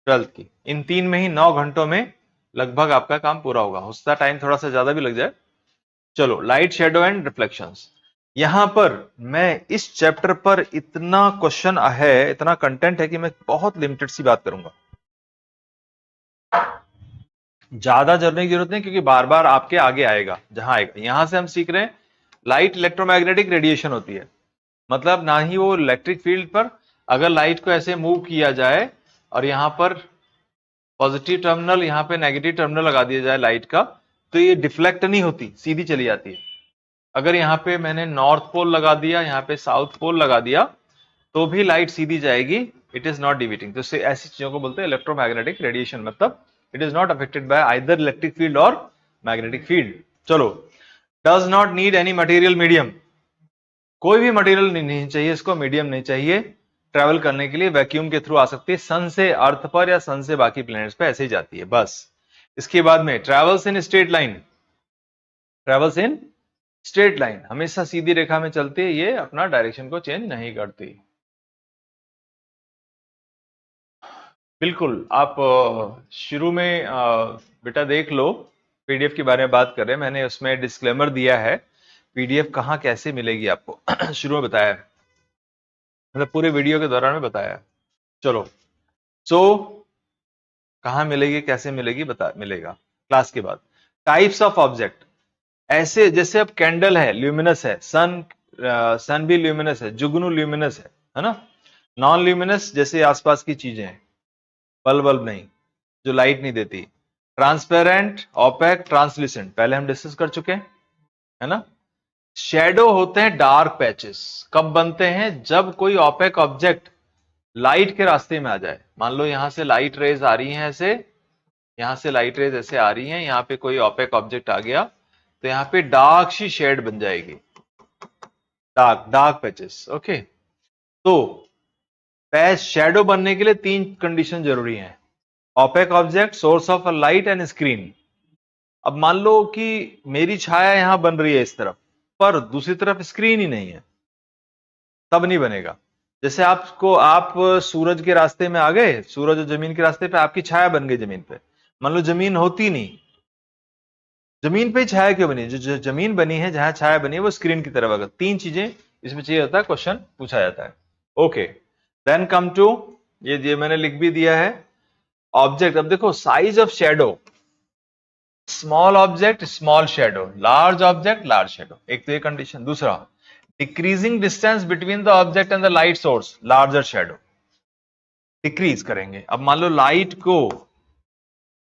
12th की। इन 3 में ही 9 घंटों में लगभग आपका काम पूरा होगा, हो सकता है टाइम थोड़ा सा ज्यादा भी लग जाए। चलो, लाइट, शेडो एंड रिफ्लेक्शंस। यहां पर मैं इस चैप्टर पर इतना क्वेश्चन है, इतना कंटेंट है कि मैं बहुत लिमिटेड सी बात करूंगा, ज्यादा जरने की जरूरत नहीं, क्योंकि बार बार आपके आगे आएगा जहां आएगा। यहां से हम सीख रहे हैं लाइट इलेक्ट्रोमैग्नेटिक रेडिएशन होती है, मतलब ना ही वो इलेक्ट्रिक फील्ड पर अगर लाइट को ऐसे मूव किया जाए और यहां पर पॉजिटिव टर्मिनल, यहां पे नेगेटिव टर्मिनल लगा दिया जाए लाइट का, तो ये डिफ्लेक्ट नहीं होती, सीधी चली जाती है। अगर यहाँ पे मैंने नॉर्थ पोल लगा दिया, यहाँ पे साउथ पोल लगा दिया, तो भी लाइट सीधी जाएगी, इट इज नॉट डिविएटिंग। तो ऐसी चीजों को बोलते हैं इलेक्ट्रोमैग्नेटिक रेडिएशन, मतलब it is not affected by either electric field और मैग्नेटिक फील्ड। चलो, does not need any material medium, कोई भी मटेरियल नहीं चाहिए इसको, मीडियम नहीं चाहिए ट्रैवल करने के लिए, वैक्यूम के थ्रू आ सकती है, सन से अर्थ पर या सन से बाकी प्लैनेट्स पे ऐसे ही जाती है बस। इसके बाद में travels in straight line, travels in straight line, हमेशा सीधी रेखा में चलती है, ये अपना डायरेक्शन को चेंज नहीं करती। बिल्कुल, आप शुरू में बेटा देख लो, पीडीएफ के बारे में बात कर रहे हैं, मैंने उसमें डिस्क्लेमर दिया है, पीडीएफ कहाँ कैसे मिलेगी आपको शुरू में बताया है, मतलब पूरे वीडियो के दौरान में बताया है। चलो, सो कहाँ मिलेगी, कैसे मिलेगी, मिलेगा क्लास के बाद। टाइप्स ऑफ ऑब्जेक्ट, ऐसे जैसे अब कैंडल है, ल्यूमिनस है, सन भी ल्यूमिनस है, जुगनू ल्यूमिनस है ना। नॉन ल्यूमिनस जैसे आसपास की चीजें हैं, बल्ब नहीं, जो लाइट नहीं देती। ट्रांसपेरेंट, ओपेक, ट्रांसल्यूसेंट, पहले हम डिस्कस कर चुके हैं, है ना। शेडो होते हैं डार्क पैचेस, कब बनते हैं, जब कोई ओपेक ऑब्जेक्ट लाइट के रास्ते में आ जाए। मान लो यहां से लाइट रेज आ रही हैं ऐसे, यहां से लाइट रेज ऐसे आ रही हैं, यहां पे कोई ओपेक ऑब्जेक्ट आ गया, तो यहां पे डार्क सी शेड बन जाएगी, डार्क पैचेस। ओके, तो पैच शेडो बनने के लिए 3 कंडीशन जरूरी हैं, opaque object, source of light and screen. अब मान लो कि मेरी छाया यहां बन रही है इस तरफ, पर दूसरी तरफ स्क्रीन ही नहीं है, तब नहीं बनेगा। जैसे आपको, आप सूरज के रास्ते में आ गए, सूरज और जमीन के रास्ते पे आपकी छाया बन गई जमीन पे, मान लो जमीन होती नहीं, जमीन पे छाया क्यों बनी, जो जमीन बनी है, जहां छाया बनी है, वो स्क्रीन की तरफ। अगर 3 चीजें इसमें चाहिए होता है, क्वेश्चन पूछा जाता है। ओके, देन कम टू, ये मैंने लिख भी दिया है, ऑब्जेक्ट। अब देखो, size of shadow, small object small shadow, large object large shadow, एक तो ये कंडीशन। दूसरा, decreasing distance between the object and the light source, larger shadow, decrease करेंगे। अब मान लो लाइट को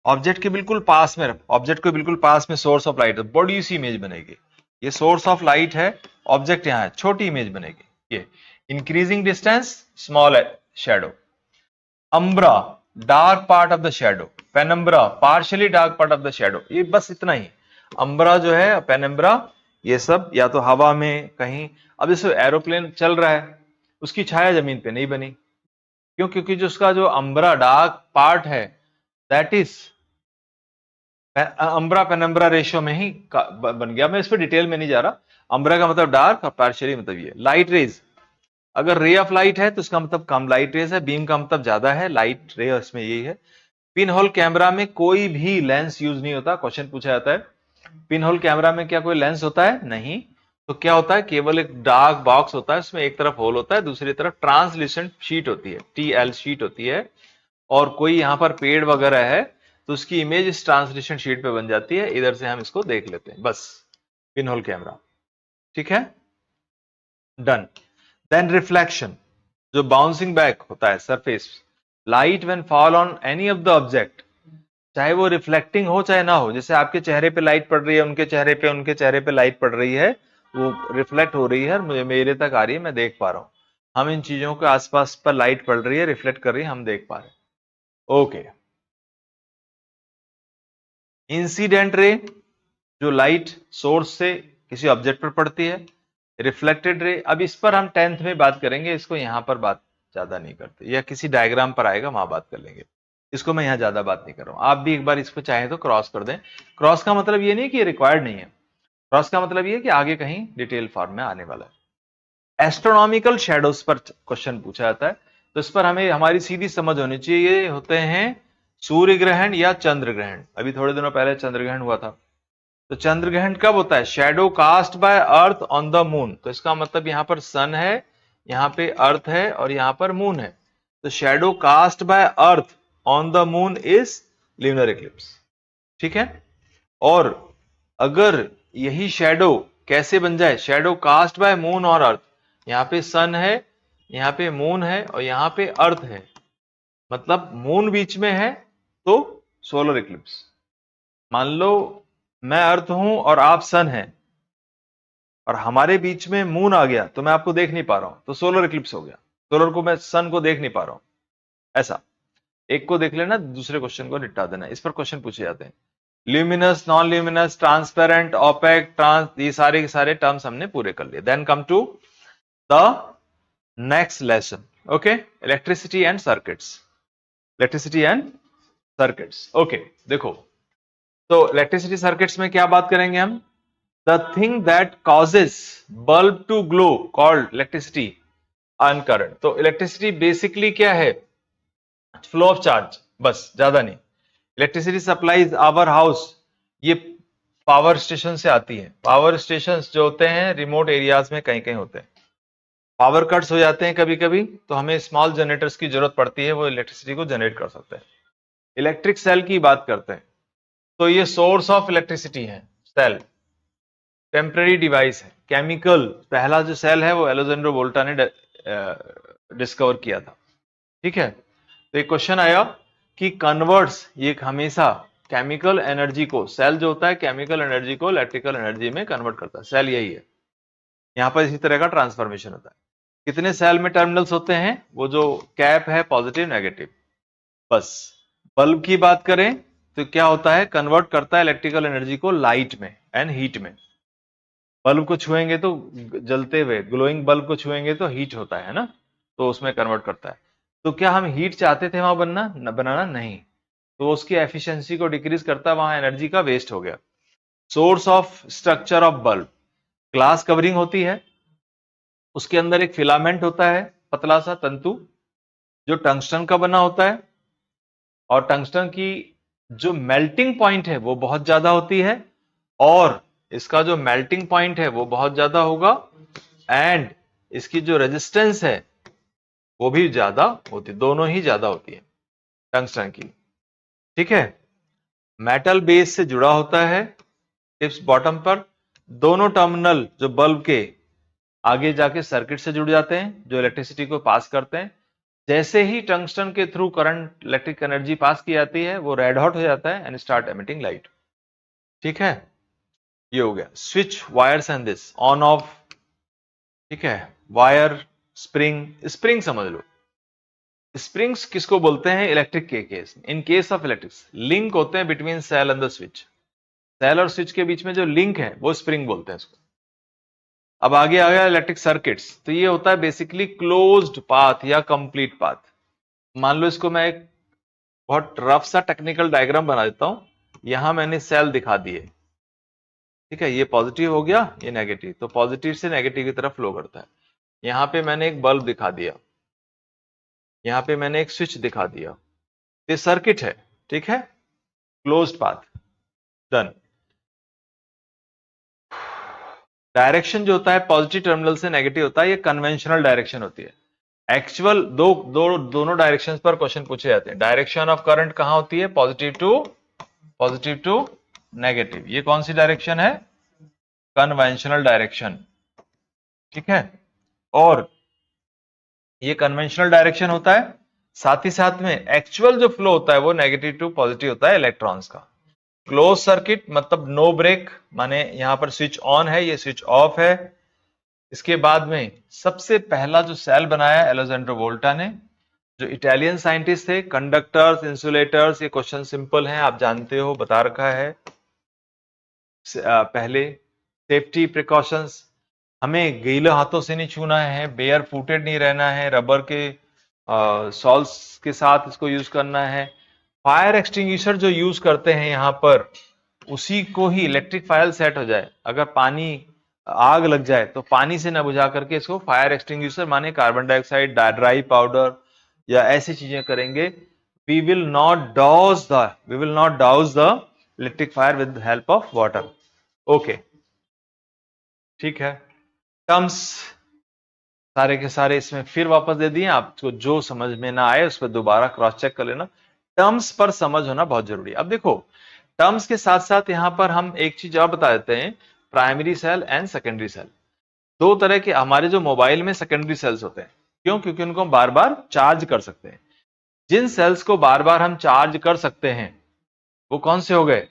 ऑब्जेक्ट के बिल्कुल पास में, ऑब्जेक्ट को बिल्कुल पास में सोर्स ऑफ लाइट, बड़ी सी इमेज बनेगी, ये सोर्स ऑफ लाइट है, ऑब्जेक्ट यहां है, छोटी इमेज बनेगी ये। Increasing distance, small shadow. Umbra, dark part of the shadow. Penumbra, partially dark part of the shadow. ये बस इतना ही, अम्ब्रा जो है, पेनम्ब्रा, ये सब या तो हवा में कहीं, अब जैसे एरोप्लेन चल रहा है, उसकी छाया जमीन पे नहीं बनी, क्यों, क्योंकि जो उसका जो अम्ब्रा डार्क पार्ट है, that is umbra penumbra ratio में ही बन गया। मैं इस पर डिटेल में नहीं जा रहा। अम्ब्रा का मतलब डार्क और पार्शियली मतलब ये। लाइट रेज, अगर रे ऑफ लाइट है तो इसका मतलब कम लाइट रेज है, बीम का मतलब ज्यादा है, लाइट रे इसमें यही है। पिन होल कैमरा में कोई भी लेंस यूज नहीं होता, क्वेश्चन पूछा जाता है, पिन होल कैमरा में क्या कोई लेंस होता है, नहीं। तो क्या होता है, केवल एक डार्क बॉक्स होता है, उसमें एक तरफ होल होता है, दूसरी तरफ ट्रांसल्यूसेंट शीट होती है, TL शीट होती है, और कोई यहां पर पेड़ वगैरह है तो उसकी इमेज इस ट्रांसल्यूसेंट शीट पे बन जाती है, इधर से हम इसको देख लेते हैं, बस पिन होल कैमरा। ठीक है, डन। देन रिफ्लेक्शन, जो बाउंसिंग बैक होता है surface, light when fall on any of the object, चाहे वो रिफ्लेक्टिंग हो चाहे ना हो, जैसे आपके चेहरे पे लाइट पड़ रही है, उनके चेहरे पे लाइट पड़ रही है, वो रिफ्लेक्ट हो रही है, मुझे मेरे तक आ रही है, मैं देख पा रहा हूं, हम इन चीजों के आसपास पर लाइट पड़ रही है, रिफ्लेक्ट कर रही है, हम देख पा रहे हैं। ओके, इंसिडेंट रे, जो लाइट सोर्स से किसी ऑब्जेक्ट पर पड़ती है। रिफ्लेक्टेड रे, अब इस पर हम 10th में बात करेंगे, इसको यहां पर बात ज्यादा नहीं करते, या किसी डायग्राम पर आएगा वहां बात कर लेंगे, इसको मैं यहां ज्यादा बात नहीं कर रहा हूं। आप भी एक बार इसको चाहे तो क्रॉस कर दें। क्रॉस का मतलब ये नहीं कि रिक्वायर्ड नहीं है, क्रॉस का मतलब ये कि आगे कहीं डिटेल फॉर्म में आने वाला है। एस्ट्रोनॉमिकल शेडोज पर क्वेश्चन पूछा जाता है, तो इस पर हमें हमारी सीधी समझ होनी चाहिए, ये होते हैं सूर्य ग्रहण या चंद्र ग्रहण। अभी थोड़े दिनों पहले चंद्र ग्रहण हुआ था। तो चंद्र ग्रहण कब होता है? Shadow cast by earth on the moon. तो इसका मतलब यहां पर सन है, यहां पे अर्थ है और यहां पर मून है। तो shadow cast by earth on the moon is lunar eclipse. ठीक है। और अगर यही शैडो कैसे बन जाए? शैडो कास्ट बाय मून और अर्थ। यहां पे सन है, यहां पे मून है और यहां पे अर्थ है, मतलब मून बीच में है तो सोलर इक्लिप्स। मान लो मैं अर्थ हूं और आप सन हैं और हमारे बीच में मून आ गया तो मैं आपको देख नहीं पा रहा हूं, तो सोलर इक्लिप्स हो गया। सोलर को मैं सन को देख नहीं पा रहा हूं। ऐसा एक को देख लेना, दूसरे क्वेश्चन को निपटा देना। इस पर क्वेश्चन पूछे जाते हैं। Luminous, non luminous, transparent, opaque, trans, ये सारे के सारे टर्म्स हमने पूरे कर लिए। Then come to the next lesson. Okay, electricity and circuits. Electricity and circuits. Okay, देखो तो इलेक्ट्रिसिटी सर्किट्स में क्या बात करेंगे हम? The thing that causes bulb to glow called electricity and current. तो इलेक्ट्रिसिटी बेसिकली क्या है? फ्लो ऑफ चार्ज, बस, ज्यादा नहीं। इलेक्ट्रिसिटी सप्लाईज आवर हाउस, ये पावर स्टेशन से आती है। पावर स्टेशन जो होते हैं रिमोट एरियाज में कहीं कहीं होते हैं। पावर कट्स हो जाते हैं कभी कभी, तो हमें स्मॉल जनरेटर्स की जरूरत पड़ती है, वो इलेक्ट्रिसिटी को जनरेट कर सकते हैं। इलेक्ट्रिक सेल की बात करते हैं, तो ये सोर्स ऑफ इलेक्ट्रिसिटी है। सेल टेम्पररी डिवाइस है। केमिकल, पहला जो सेल है वो एलेक्जेंड्रो वोल्टा ने डिस्कवर किया था। ठीक है। तो एक क्वेश्चन आया कि कन्वर्ट्स, ये हमेशा केमिकल एनर्जी को, सेल जो होता है केमिकल एनर्जी को इलेक्ट्रिकल एनर्जी में कन्वर्ट करता है। सेल यही है, यहां पर इसी तरह का ट्रांसफॉर्मेशन होता है। कितने सेल में टर्मिनल्स होते हैं? वो जो कैप है पॉजिटिव नेगेटिव, बस। बल्ब की बात करें तो क्या होता है? कन्वर्ट करता है इलेक्ट्रिकल एनर्जी को लाइट में एंड हीट में। बल्ब को छुएंगे तो, जलते हुए ग्लोइंग बल्ब को छुएंगे तो हीट होता है ना, तो उसमें कन्वर्ट करता है। तो क्या हम हीट चाहते थे वहां बनाना? नहीं। तो उसकी एफिशिएंसी को डिक्रीज करता है, वहां एनर्जी का वेस्ट हो गया। Source of structure of bulb, glass covering होती है, उसके अंदर एक फिलामेंट होता है, पतला सा तंतु, जो टंगस्टन का बना होता है। और टंगस्टन की जो मेल्टिंग पॉइंट है वो बहुत ज्यादा होती है, और इसका जो मेल्टिंग पॉइंट है वो बहुत ज्यादा होगा, एंड इसकी जो रेजिस्टेंस है वो भी ज्यादा होती है, दोनों ही ज्यादा होती है टंगस्टन की। ठीक है। मेटल बेस से जुड़ा होता है टिप्स बॉटम पर। दोनों टर्मिनल जो बल्ब के आगे जाके सर्किट से जुड़ जाते हैं जो इलेक्ट्रिसिटी को पास करते हैं। जैसे ही टंगस्टन के थ्रू करंट, इलेक्ट्रिक एनर्जी पास की जाती है, वो रेड हॉट हो जाता है एंड स्टार्ट एमिटिंग लाइट। ठीक है, ये हो गया। Switch wires and this on off. ठीक है, वायर, स्प्रिंग, स्प्रिंग समझ लो। स्प्रिंग्स किसको बोलते हैं? इलेक्ट्रिक के case, in case of electrics link होते हैं between cell and the switch. Cell और स्विच के बीच में जो लिंक है वो स्प्रिंग बोलते हैं इसको। अब आगे आ गया इलेक्ट्रिक सर्किट्स। तो ये होता है बेसिकली क्लोज्ड पाथ या कंप्लीट पाथ। मान लो इसको मैं एक बहुत रफ सा टेक्निकल डायग्राम बना देता हूं। यहां मैंने सेल दिखा दिए, ठीक है, ये पॉजिटिव हो गया, ये नेगेटिव, तो पॉजिटिव से नेगेटिव की तरफ फ्लो करता है। यहां पे मैंने एक बल्ब दिखा दिया, यहां पे मैंने एक स्विच दिखा दिया, ये सर्किट है। ठीक है, क्लोज्ड पाथ, डन। डायरेक्शन जो होता है पॉजिटिव टर्मिनल से नेगेटिव होता है, ये कन्वेंशनल डायरेक्शन होती है। एक्चुअल दोनों डायरेक्शंस पर क्वेश्चन पूछे जाते हैं। डायरेक्शन ऑफ करंट कहां होती है? Positive to negative. ये कौन सी डायरेक्शन है? Conventional direction. ठीक है, और ये कन्वेंशनल डायरेक्शन होता है। साथ ही साथ में एक्चुअल जो फ्लो होता है वो नेगेटिव टू पॉजिटिव होता है इलेक्ट्रॉन्स का। क्लोज सर्किट मतलब नो ब्रेक, माने यहां पर स्विच ऑन है, ये स्विच ऑफ है। इसके बाद में सबसे पहला जो सेल बनाया एलेक्जेंड्रो वोल्टा ने, जो इटालियन साइंटिस्ट थे। कंडक्टर्स, इंसुलेटर्स, ये क्वेश्चन सिंपल हैं, आप जानते हो, बता रखा है पहले। सेफ्टी प्रिकॉशंस, हमें गीले हाथों से नहीं छूना है, बेयर फुटेड नहीं रहना है, रबर के सॉल्ट्स के साथ इसको यूज करना है। फायर एक्सटिंग्विशर जो यूज करते हैं यहाँ पर, उसी को ही इलेक्ट्रिक फायर सेट हो जाए। अगर पानी, आग लग जाए तो पानी से न बुझा करके इसको फायर एक्सटिंग्विशर, माने कार्बन डाइऑक्साइड, ड्राई पाउडर, या ऐसी चीजें करेंगे, we will not douse the electric fire with help of water. Okay, ठीक है। टर्म्स सारे के सारे इसमें फिर वापस दे दिए, आपको जो समझ में ना आए उस पर दोबारा क्रॉस चेक कर लेना। टर्म्स पर समझ होना बहुत जरूरी है। अब देखो, टर्म्स के साथ साथ यहां पर हम एक चीज और बता देते हैं, primary cell and secondary cell. दो तरह के हमारे जो मोबाइल में सेकेंडरी सेल्स होते हैं, क्यों? क्योंकि उनको हम बार बार चार्ज कर सकते हैं। जिन सेल्स को बार बार हम चार्ज कर सकते हैं वो कौन से हो गए?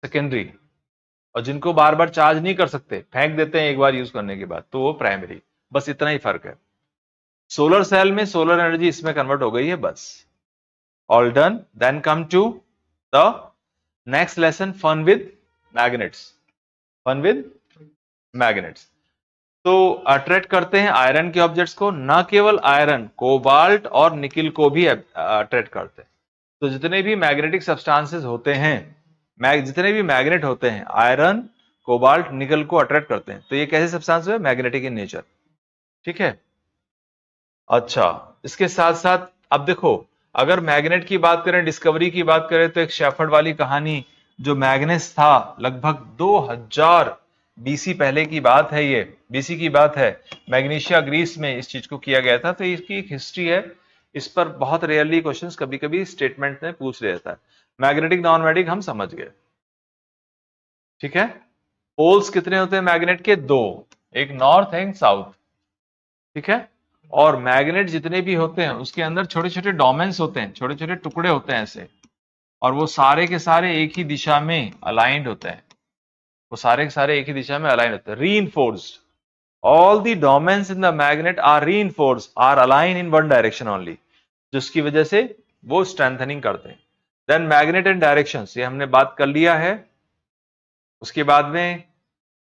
सेकेंडरी। और जिनको बार बार चार्ज नहीं कर सकते, फेंक देते हैं एक बार यूज करने के बाद, तो वो प्राइमरी। बस इतना ही फर्क है। सोलर सेल में सोलर एनर्जी इसमें कन्वर्ट हो गई है, बस। All done. Then come to the next lesson, fun with magnets. Fun with magnets. तो अट्रैक्ट करते हैं आयरन के ऑब्जेक्ट्स को, ना केवल आयरन, कोबाल्ट और निकिल को भी अट्रैक्ट करते हैं। तो जितने भी मैग्नेटिक सब्सटेंसेस होते हैं, जितने भी मैग्नेट होते हैं, आयरन, कोबाल्ट, निकल को अट्रैक्ट करते हैं। तो ये कैसे सब्सटेंस है? Magnetic in nature. ठीक है। अच्छा, इसके साथ साथ अब देखो, अगर मैग्नेट की बात करें, डिस्कवरी की बात करें, तो एक शेफर्ड वाली कहानी, जो मैग्नेस था, लगभग 2000 बीसी पहले की बात है, ये बीसी की बात है, मैग्नीशिया ग्रीस में इस चीज को किया गया था। तो इसकी एक हिस्ट्री है, इस पर बहुत रेयरली क्वेश्चंस कभी कभी स्टेटमेंट में पूछ लिया जाता है। मैग्नेटिक नॉन मैग्नेटिक हम समझ गए, ठीक है। पोल्स कितने होते हैं मैग्नेट के? दो, एक नॉर्थ एंड साउथ, ठीक है। और मैग्नेट जितने भी होते हैं उसके अंदर छोटे छोटे डोमेन्स होते हैं, छोटे छोटे टुकड़े होते हैं ऐसे, और वो सारे के सारे एक ही दिशा में अलाइंड होते हैं। वो सारे के सारे एक ही दिशा में अलाइन होते हैं, reinforced. All the domains in the magnet are reinforced, are align in one direction only, जिसकी वजह से वो स्ट्रेंथनिंग करते हैं। देन मैग्नेट एंड डायरेक्शंस, ये हमने बात कर लिया है। उसके बाद में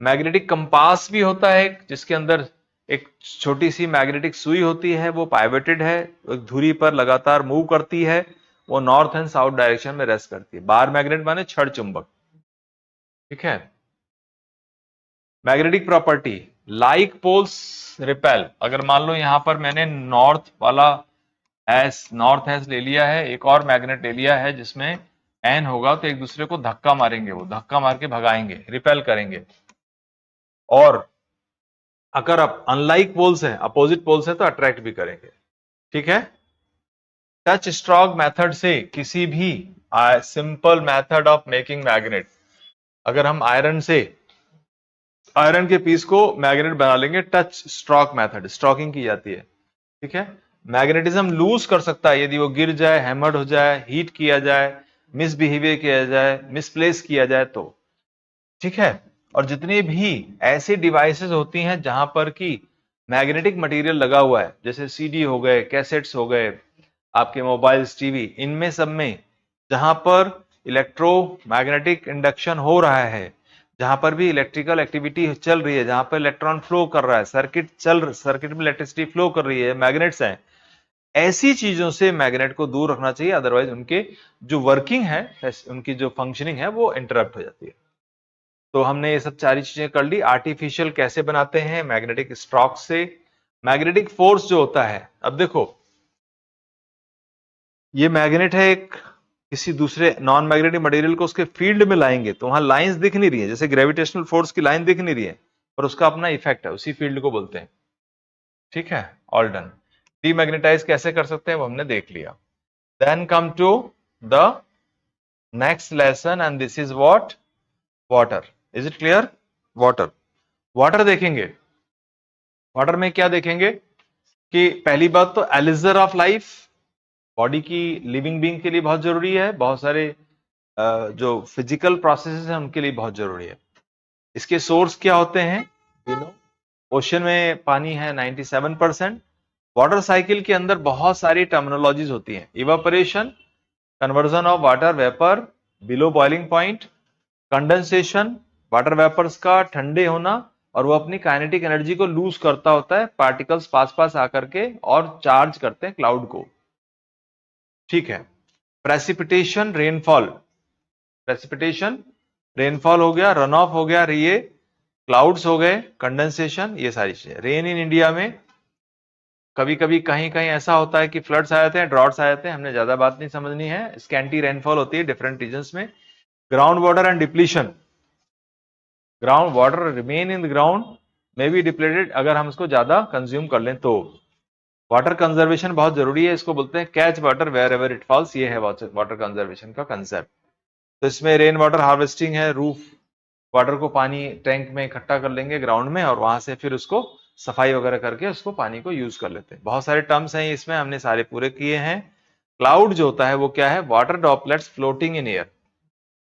मैग्नेटिक कंपास भी होता है, जिसके अंदर एक छोटी सी मैग्नेटिक सुई होती है, वो पाइवटेड है, एक धुरी पर लगातार मूव करती है, वो नॉर्थ एंड साउथ डायरेक्शन में रेस्ट करती है। बार मैग्नेट माने छड़ चुंबक, ठीक है। Magnetic property, like poles repel. अगर मान लो यहां पर मैंने नॉर्थ एस ले लिया है, एक और मैग्नेट ले लिया है जिसमें एन होगा, तो एक दूसरे को धक्का मारेंगे, वो धक्का मार के भगाएंगे, रिपेल करेंगे। और अगर आप अनलाइक पोल्स हैं, अपोजिट पोल्स हैं, तो अट्रैक्ट भी करेंगे, ठीक है। टच स्ट्रोक मेथड से किसी भी simple method of making magnet, अगर हम आयरन से आयरन के पीस को मैग्नेट बना लेंगे, टच स्ट्रोक मेथड, स्ट्रोकिंग की जाती है, ठीक है। मैग्नेटिज्म लूज कर सकता है यदि वो गिर जाए, हैमर्ड हो जाए, हीट किया जाए, मिसबिहेवियर किया जाए, मिसप्लेस किया जाए, तो ठीक है। और जितनी भी ऐसी डिवाइसेस होती हैं जहां पर कि मैग्नेटिक मटेरियल लगा हुआ है, जैसे सीडी हो गए, कैसेट्स हो गए, आपके मोबाइल्स, टीवी, इनमें सब में जहां पर इलेक्ट्रोमैग्नेटिक इंडक्शन हो रहा है, जहां पर भी इलेक्ट्रिकल एक्टिविटी चल रही है, जहां पर इलेक्ट्रॉन फ्लो कर रहा है, सर्किट में इलेक्ट्रिसिटी फ्लो कर रही है, मैग्नेट्स हैं, ऐसी चीजों से मैग्नेट को दूर रखना चाहिए, अदरवाइज उनके जो वर्किंग है, उनकी जो फंक्शनिंग है, वो इंटरप्ट हो जाती है। तो हमने ये सब सारी चीजें कर ली। आर्टिफिशियल कैसे बनाते हैं? मैग्नेटिक स्ट्रोक से। मैग्नेटिक फोर्स जो होता है, अब देखो ये मैग्नेट है, एक किसी दूसरे नॉन मैग्नेटिक मटेरियल को उसके फील्ड में लाएंगे तो वहां लाइंस दिख नहीं रही है, जैसे ग्रेविटेशनल फोर्स की लाइन दिख नहीं रही है, पर उसका अपना इफेक्ट है, उसी फील्ड को बोलते हैं, ठीक है। All done. डीमैग्नेटाइज कैसे कर सकते हैं वो हमने देख लिया। Then come to the next lesson, and this is what? Water. Is it clear? Water. Water देखेंगे। वाटर में क्या देखेंगे कि पहली बात तो एलिजर ऑफ लाइफ, बॉडी की, लिविंग बीइंग के लिए बहुत जरूरी है, बहुत सारे जो फिजिकल प्रोसेसेस हैं उनके लिए बहुत जरूरी है। इसके सोर्स क्या होते हैं? ओशन में पानी है 97%। वाटर साइकिल के अंदर बहुत सारी टर्मिनोलॉजीज होती हैं, evaporation, conversion of water vapour below boiling point, condensation, water vapours का ठंडे होना, और वो अपनी काइनेटिक एनर्जी को लूज करता होता है, पार्टिकल्स पास पास आकर के और चार्ज करते हैं क्लाउड को, ठीक है। प्रेसिपिटेशन, रेनफॉल, प्रेसिपिटेशन रेनफॉल हो गया, रन ऑफ हो गया, ये क्लाउड्स हो गए, कंडेंसेशन, ये सारी चीजें। रेन इन इंडिया में कभी कभी कहीं कहीं ऐसा होता है कि फ्लड्स आ जाते हैं, ड्रॉट्स आ जाते हैं, हमने ज्यादा बात नहीं समझनी है। स्कैंटी रेनफॉल होती है डिफरेंट रीजन्स में। Ground water and depletion, ground water remain in the ground may be depleted, अगर हम इसको ज्यादा कंज्यूम कर लें तो। वाटर कंजर्वेशन बहुत जरूरी है, इसको बोलते हैं catch water wherever it falls, ये है वाटर कंजर्वेशन का कंसेप्ट। तो इसमें रेन वाटर हार्वेस्टिंग है, रूफ वाटर को पानी टैंक में इकट्ठा कर लेंगे ग्राउंड में, और वहां से फिर उसको सफाई वगैरह करके उसको पानी को यूज कर लेते हैं। बहुत सारे टर्म्स हैं इसमें, हमने सारे पूरे किए हैं। क्लाउड जो होता है वो क्या है? Water droplets floating in air.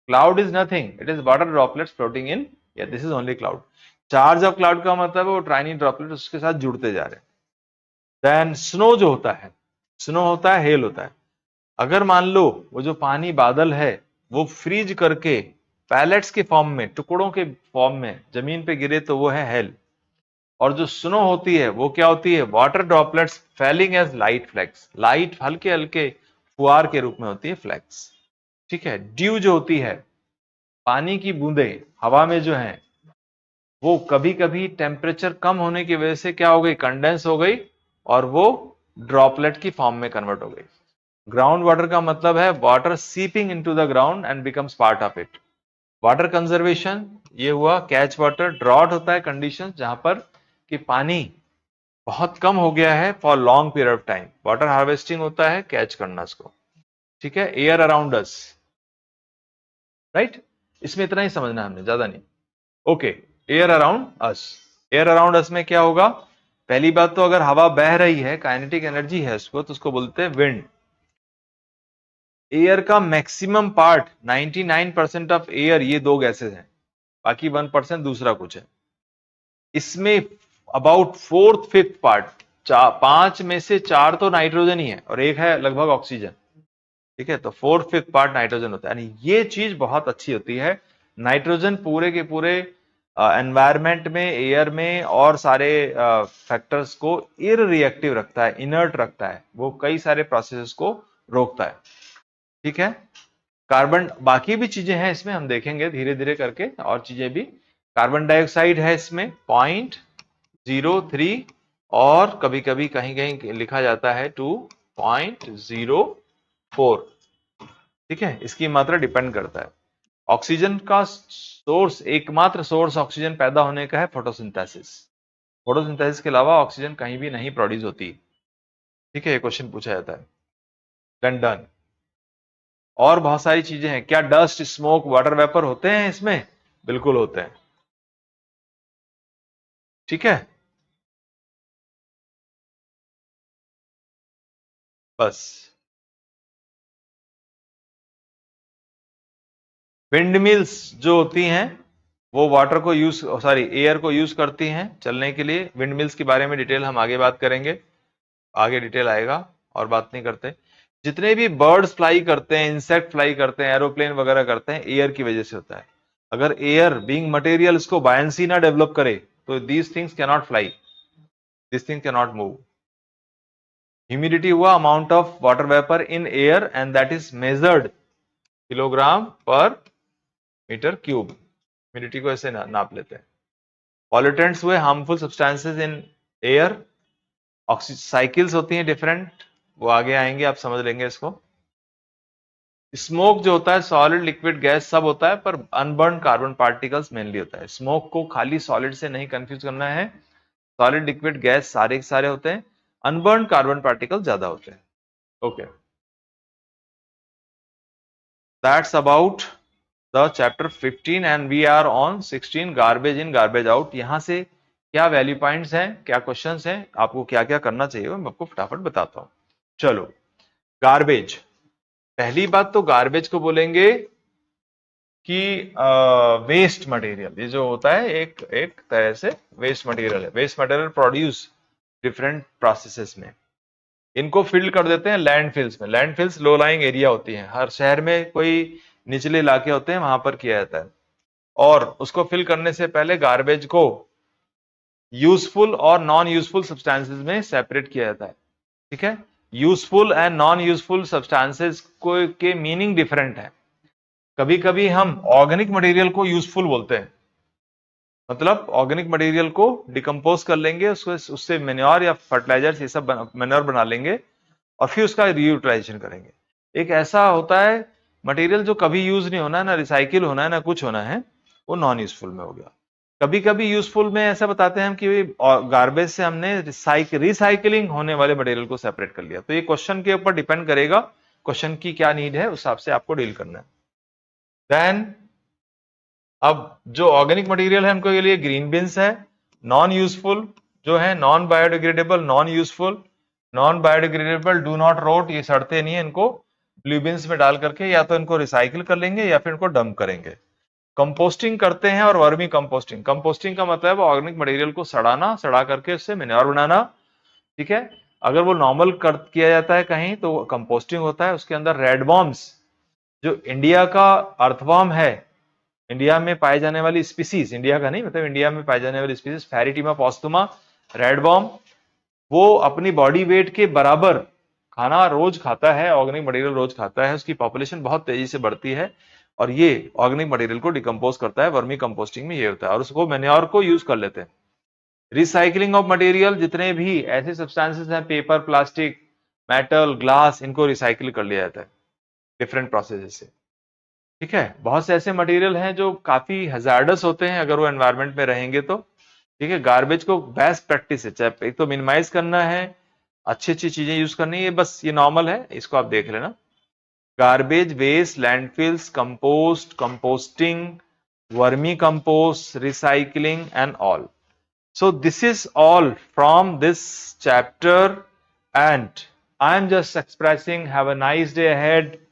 Cloud is nothing, it is water droplets floating in air, this is only cloud. Charge of cloud का मतलब है वो टाइनी ड्रॉपलेट उसके साथ जुड़ते जा रहे हैं। देन स्नो जो होता है, स्नो होता है, हेल होता है। अगर मान लो वो जो पानी बादल है वो फ्रीज करके पैलेट्स के फॉर्म में, टुकड़ों के फॉर्म में जमीन पे गिरे तो वो है हेल। और जो स्नो होती है वो क्या होती है? Water droplets falling as light flakes, light हल्के हल्के फुआर के रूप में होती है फ्लैक्स। ठीक है। ड्यू जो होती है, पानी की बूंदे हवा में जो है, वो कभी कभी टेम्परेचर कम होने की वजह से क्या हो गई? कंडेंस हो गई और वो ड्रॉपलेट की फॉर्म में कन्वर्ट हो गई। ग्राउंड वाटर का मतलब है water seeping into the ground and becomes part of it. Water conservation ये हुआ कैच वाटर। ड्रॉट होता है कंडीशन जहां पर कि पानी बहुत कम हो गया है for long period of time, water harvesting होता है कैच करना इसको। ठीक है। एयर अराउंड अस, राइट, इसमें इतना ही समझना है हमने, ज्यादा नहीं। Okay, air around us. Air around us में क्या होगा? पहली बात तो अगर हवा बह रही है, काइनेटिक एनर्जी है उसको, तो उसको बोलते हैं विंड। एयर का मैक्सिमम पार्ट 99% ऑफ एयर ये दो गैसेस हैं, बाकी 1% दूसरा कुछ है। इसमें अबाउट फोर्थ फिफ्थ पार्ट, 5 में से 4 तो नाइट्रोजन ही है और एक है लगभग ऑक्सीजन। ठीक है, तो फोर्थ फिफ्थ पार्ट नाइट्रोजन होता है। यानी ये चीज बहुत अच्छी होती है। नाइट्रोजन पूरे के पूरे एनवायरमेंट में, एयर में और सारे फैक्टर्स को इररिएक्टिव रखता है, इनर्ट रखता है, वो कई सारे प्रोसेसेस को रोकता है। ठीक है। कार्बन, बाकी भी चीजें हैं इसमें, हम देखेंगे धीरे धीरे करके और चीजें भी। कार्बन डाइऑक्साइड है इसमें 0.03 और कभी कभी कहीं कहीं लिखा जाता है 2.04। ठीक है, इसकी मात्रा डिपेंड करता है। ऑक्सीजन का सोर्स, एकमात्र सोर्स ऑक्सीजन पैदा होने का है फोटोसिंथेसिस। फोटोसिंथेसिस के अलावा ऑक्सीजन कहीं भी नहीं प्रोड्यूस होती। ठीक है, ये क्वेश्चन पूछा जाता है। डन। और बहुत सारी चीजें हैं। क्या डस्ट, स्मोक, वाटर वेपर होते हैं इसमें? बिल्कुल होते हैं। ठीक है, बस। विंड मिल्स जो होती हैं वो वाटर को यूज, सॉरी, एयर को यूज करती हैं चलने के लिए। विंड मिल्स के बारे में डिटेल हम आगे बात करेंगे, आगे डिटेल आएगा, और बात नहीं करते। जितने भी बर्ड्स फ्लाई करते हैं, इंसेक्ट फ्लाई करते हैं, एरोप्लेन वगैरह करते हैं, एयर की वजह से होता है। अगर एयर बीइंग मटेरियल इसको बायंसी ना डेवलप करे तो these things can not fly, this thing can not move. Humidity हुआ amount of water vapour in air and that is measured kilogram per metre cube. Humidity को ऐसे नाप लेते हैं। पॉल्यूटेंट्स हुए harmful substances in air. Cycles होती हैं different, वो आगे आएंगे, आप समझ लेंगे इसको। स्मोक जो होता है, सॉलिड लिक्विड गैस सब होता है, पर अनबर्न कार्बन पार्टिकल्स मेनली होता है। स्मोक को खाली सॉलिड से नहीं कंफ्यूज करना है, सॉलिड लिक्विड गैस सारे के सारे होते हैं, अनबर्न कार्बन पार्टिकल ज्यादा होते हैं। Okay, that's about the chapter 15 and we are on 16, garbage in garbage out. यहां से क्या वैल्यू पॉइंट्स हैं, क्या क्वेश्चंस हैं, आपको क्या क्या करना चाहिए, मैं आपको फटाफट बताता हूं। चलो, गार्बेज। पहली बात तो गार्बेज को बोलेंगे कि वेस्ट मटेरियल। ये जो होता है एक एक तरह से वेस्ट मटेरियल है। Waste material produce different processes में, इनको फिल्ड कर देते हैं लैंडफिल्स में। लैंडफिल्स लो लाइंग एरिया होती हैं, हर शहर में कोई निचले इलाके होते हैं, वहां पर किया जाता है। और उसको फिल करने से पहले गार्बेज को यूजफुल और नॉन यूजफुल सब्सटेंसेस में सेपरेट किया जाता है। ठीक है, useful and non useful substances को के मीनिंग डिफरेंट है। कभी कभी हम ऑर्गेनिक मटेरियल को यूजफुल बोलते हैं, मतलब ऑर्गेनिक मटेरियल को डिकम्पोज कर लेंगे, उसको उससे मेन्योर या फर्टिलाइजर ये सब मेन्योर बना लेंगे और फिर उसका रीयूटिलाइजेशन करेंगे। एक ऐसा होता है मटेरियल जो कभी यूज नहीं होना है, ना रिसाइकिल होना है, ना कुछ होना है, वो नॉन यूजफुल में हो गया। कभी कभी यूजफुल में ऐसा बताते हैं हम कि गार्बेज से हमने रिसाइकलिंग होने वाले मटेरियल को सेपरेट कर लिया। तो ये क्वेश्चन के ऊपर डिपेंड करेगा, क्वेश्चन की क्या नीड है उस हिसाब से आपको डील करना है। देन अब जो ऑर्गेनिक मटेरियल है उनको के लिए ग्रीन बिन्स है, नॉन यूजफुल जो है, non biodegradable, non useful, non biodegradable, do not rot, ये सड़ते नहीं है, इनको ब्लू बिन्स में डाल करके या तो इनको रिसाइकिल कर लेंगे या फिर इनको डंप करेंगे। कंपोस्टिंग करते हैं और वर्मी कंपोस्टिंग। कंपोस्टिंग का मतलब ऑर्गेनिक मटेरियल को सड़ाना, सड़ा करके उससे मेन्योर बनाना, ठीक है। अगर वो नॉर्मल कर किया जाता है कहीं तो कंपोस्टिंग होता है, उसके अंदर रेडवॉर्म्स, जो इंडिया का अर्थवॉर्म है, इंडिया में पाए जाने वाली स्पीसीज, इंडिया का नहीं मतलब इंडिया में पाए जाने वाली स्पीसीज फेरिटीमा पोस्टुमा, रेडवॉर्म, वो अपनी बॉडी वेट के बराबर खाना रोज खाता है, ऑर्गेनिक मटेरियल रोज खाता है, उसकी पॉपुलेशन बहुत तेजी से बढ़ती है और ये ऑर्गेनिक मटेरियल को डिकम्पोज करता है। वर्मी कंपोस्टिंग में ये होता है और उसको मेन्योर को यूज कर लेते हैं। रिसाइकलिंग ऑफ मटेरियल, जितने भी ऐसे सब्सटेंसेस हैं, पेपर, प्लास्टिक, मेटल, ग्लास, इनको रिसाइकिल कर लिया जाता है डिफरेंट प्रोसेस से, ठीक है। बहुत से ऐसे मटेरियल हैं जो काफी हजार्डस होते हैं अगर वो एनवायरनमेंट में रहेंगे तो, ठीक है। गार्बेज को बेस्ट प्रैक्टिस है, चाहे एक तो मिनिमाइज करना है, अच्छी अच्छी चीजें यूज करनी है, बस ये नॉर्मल है, इसको आप देख लेना। Garbage, waste, landfills, compost, composting, vermi compost, recycling and all. So this is all from this chapter and I am just expressing have a nice day ahead.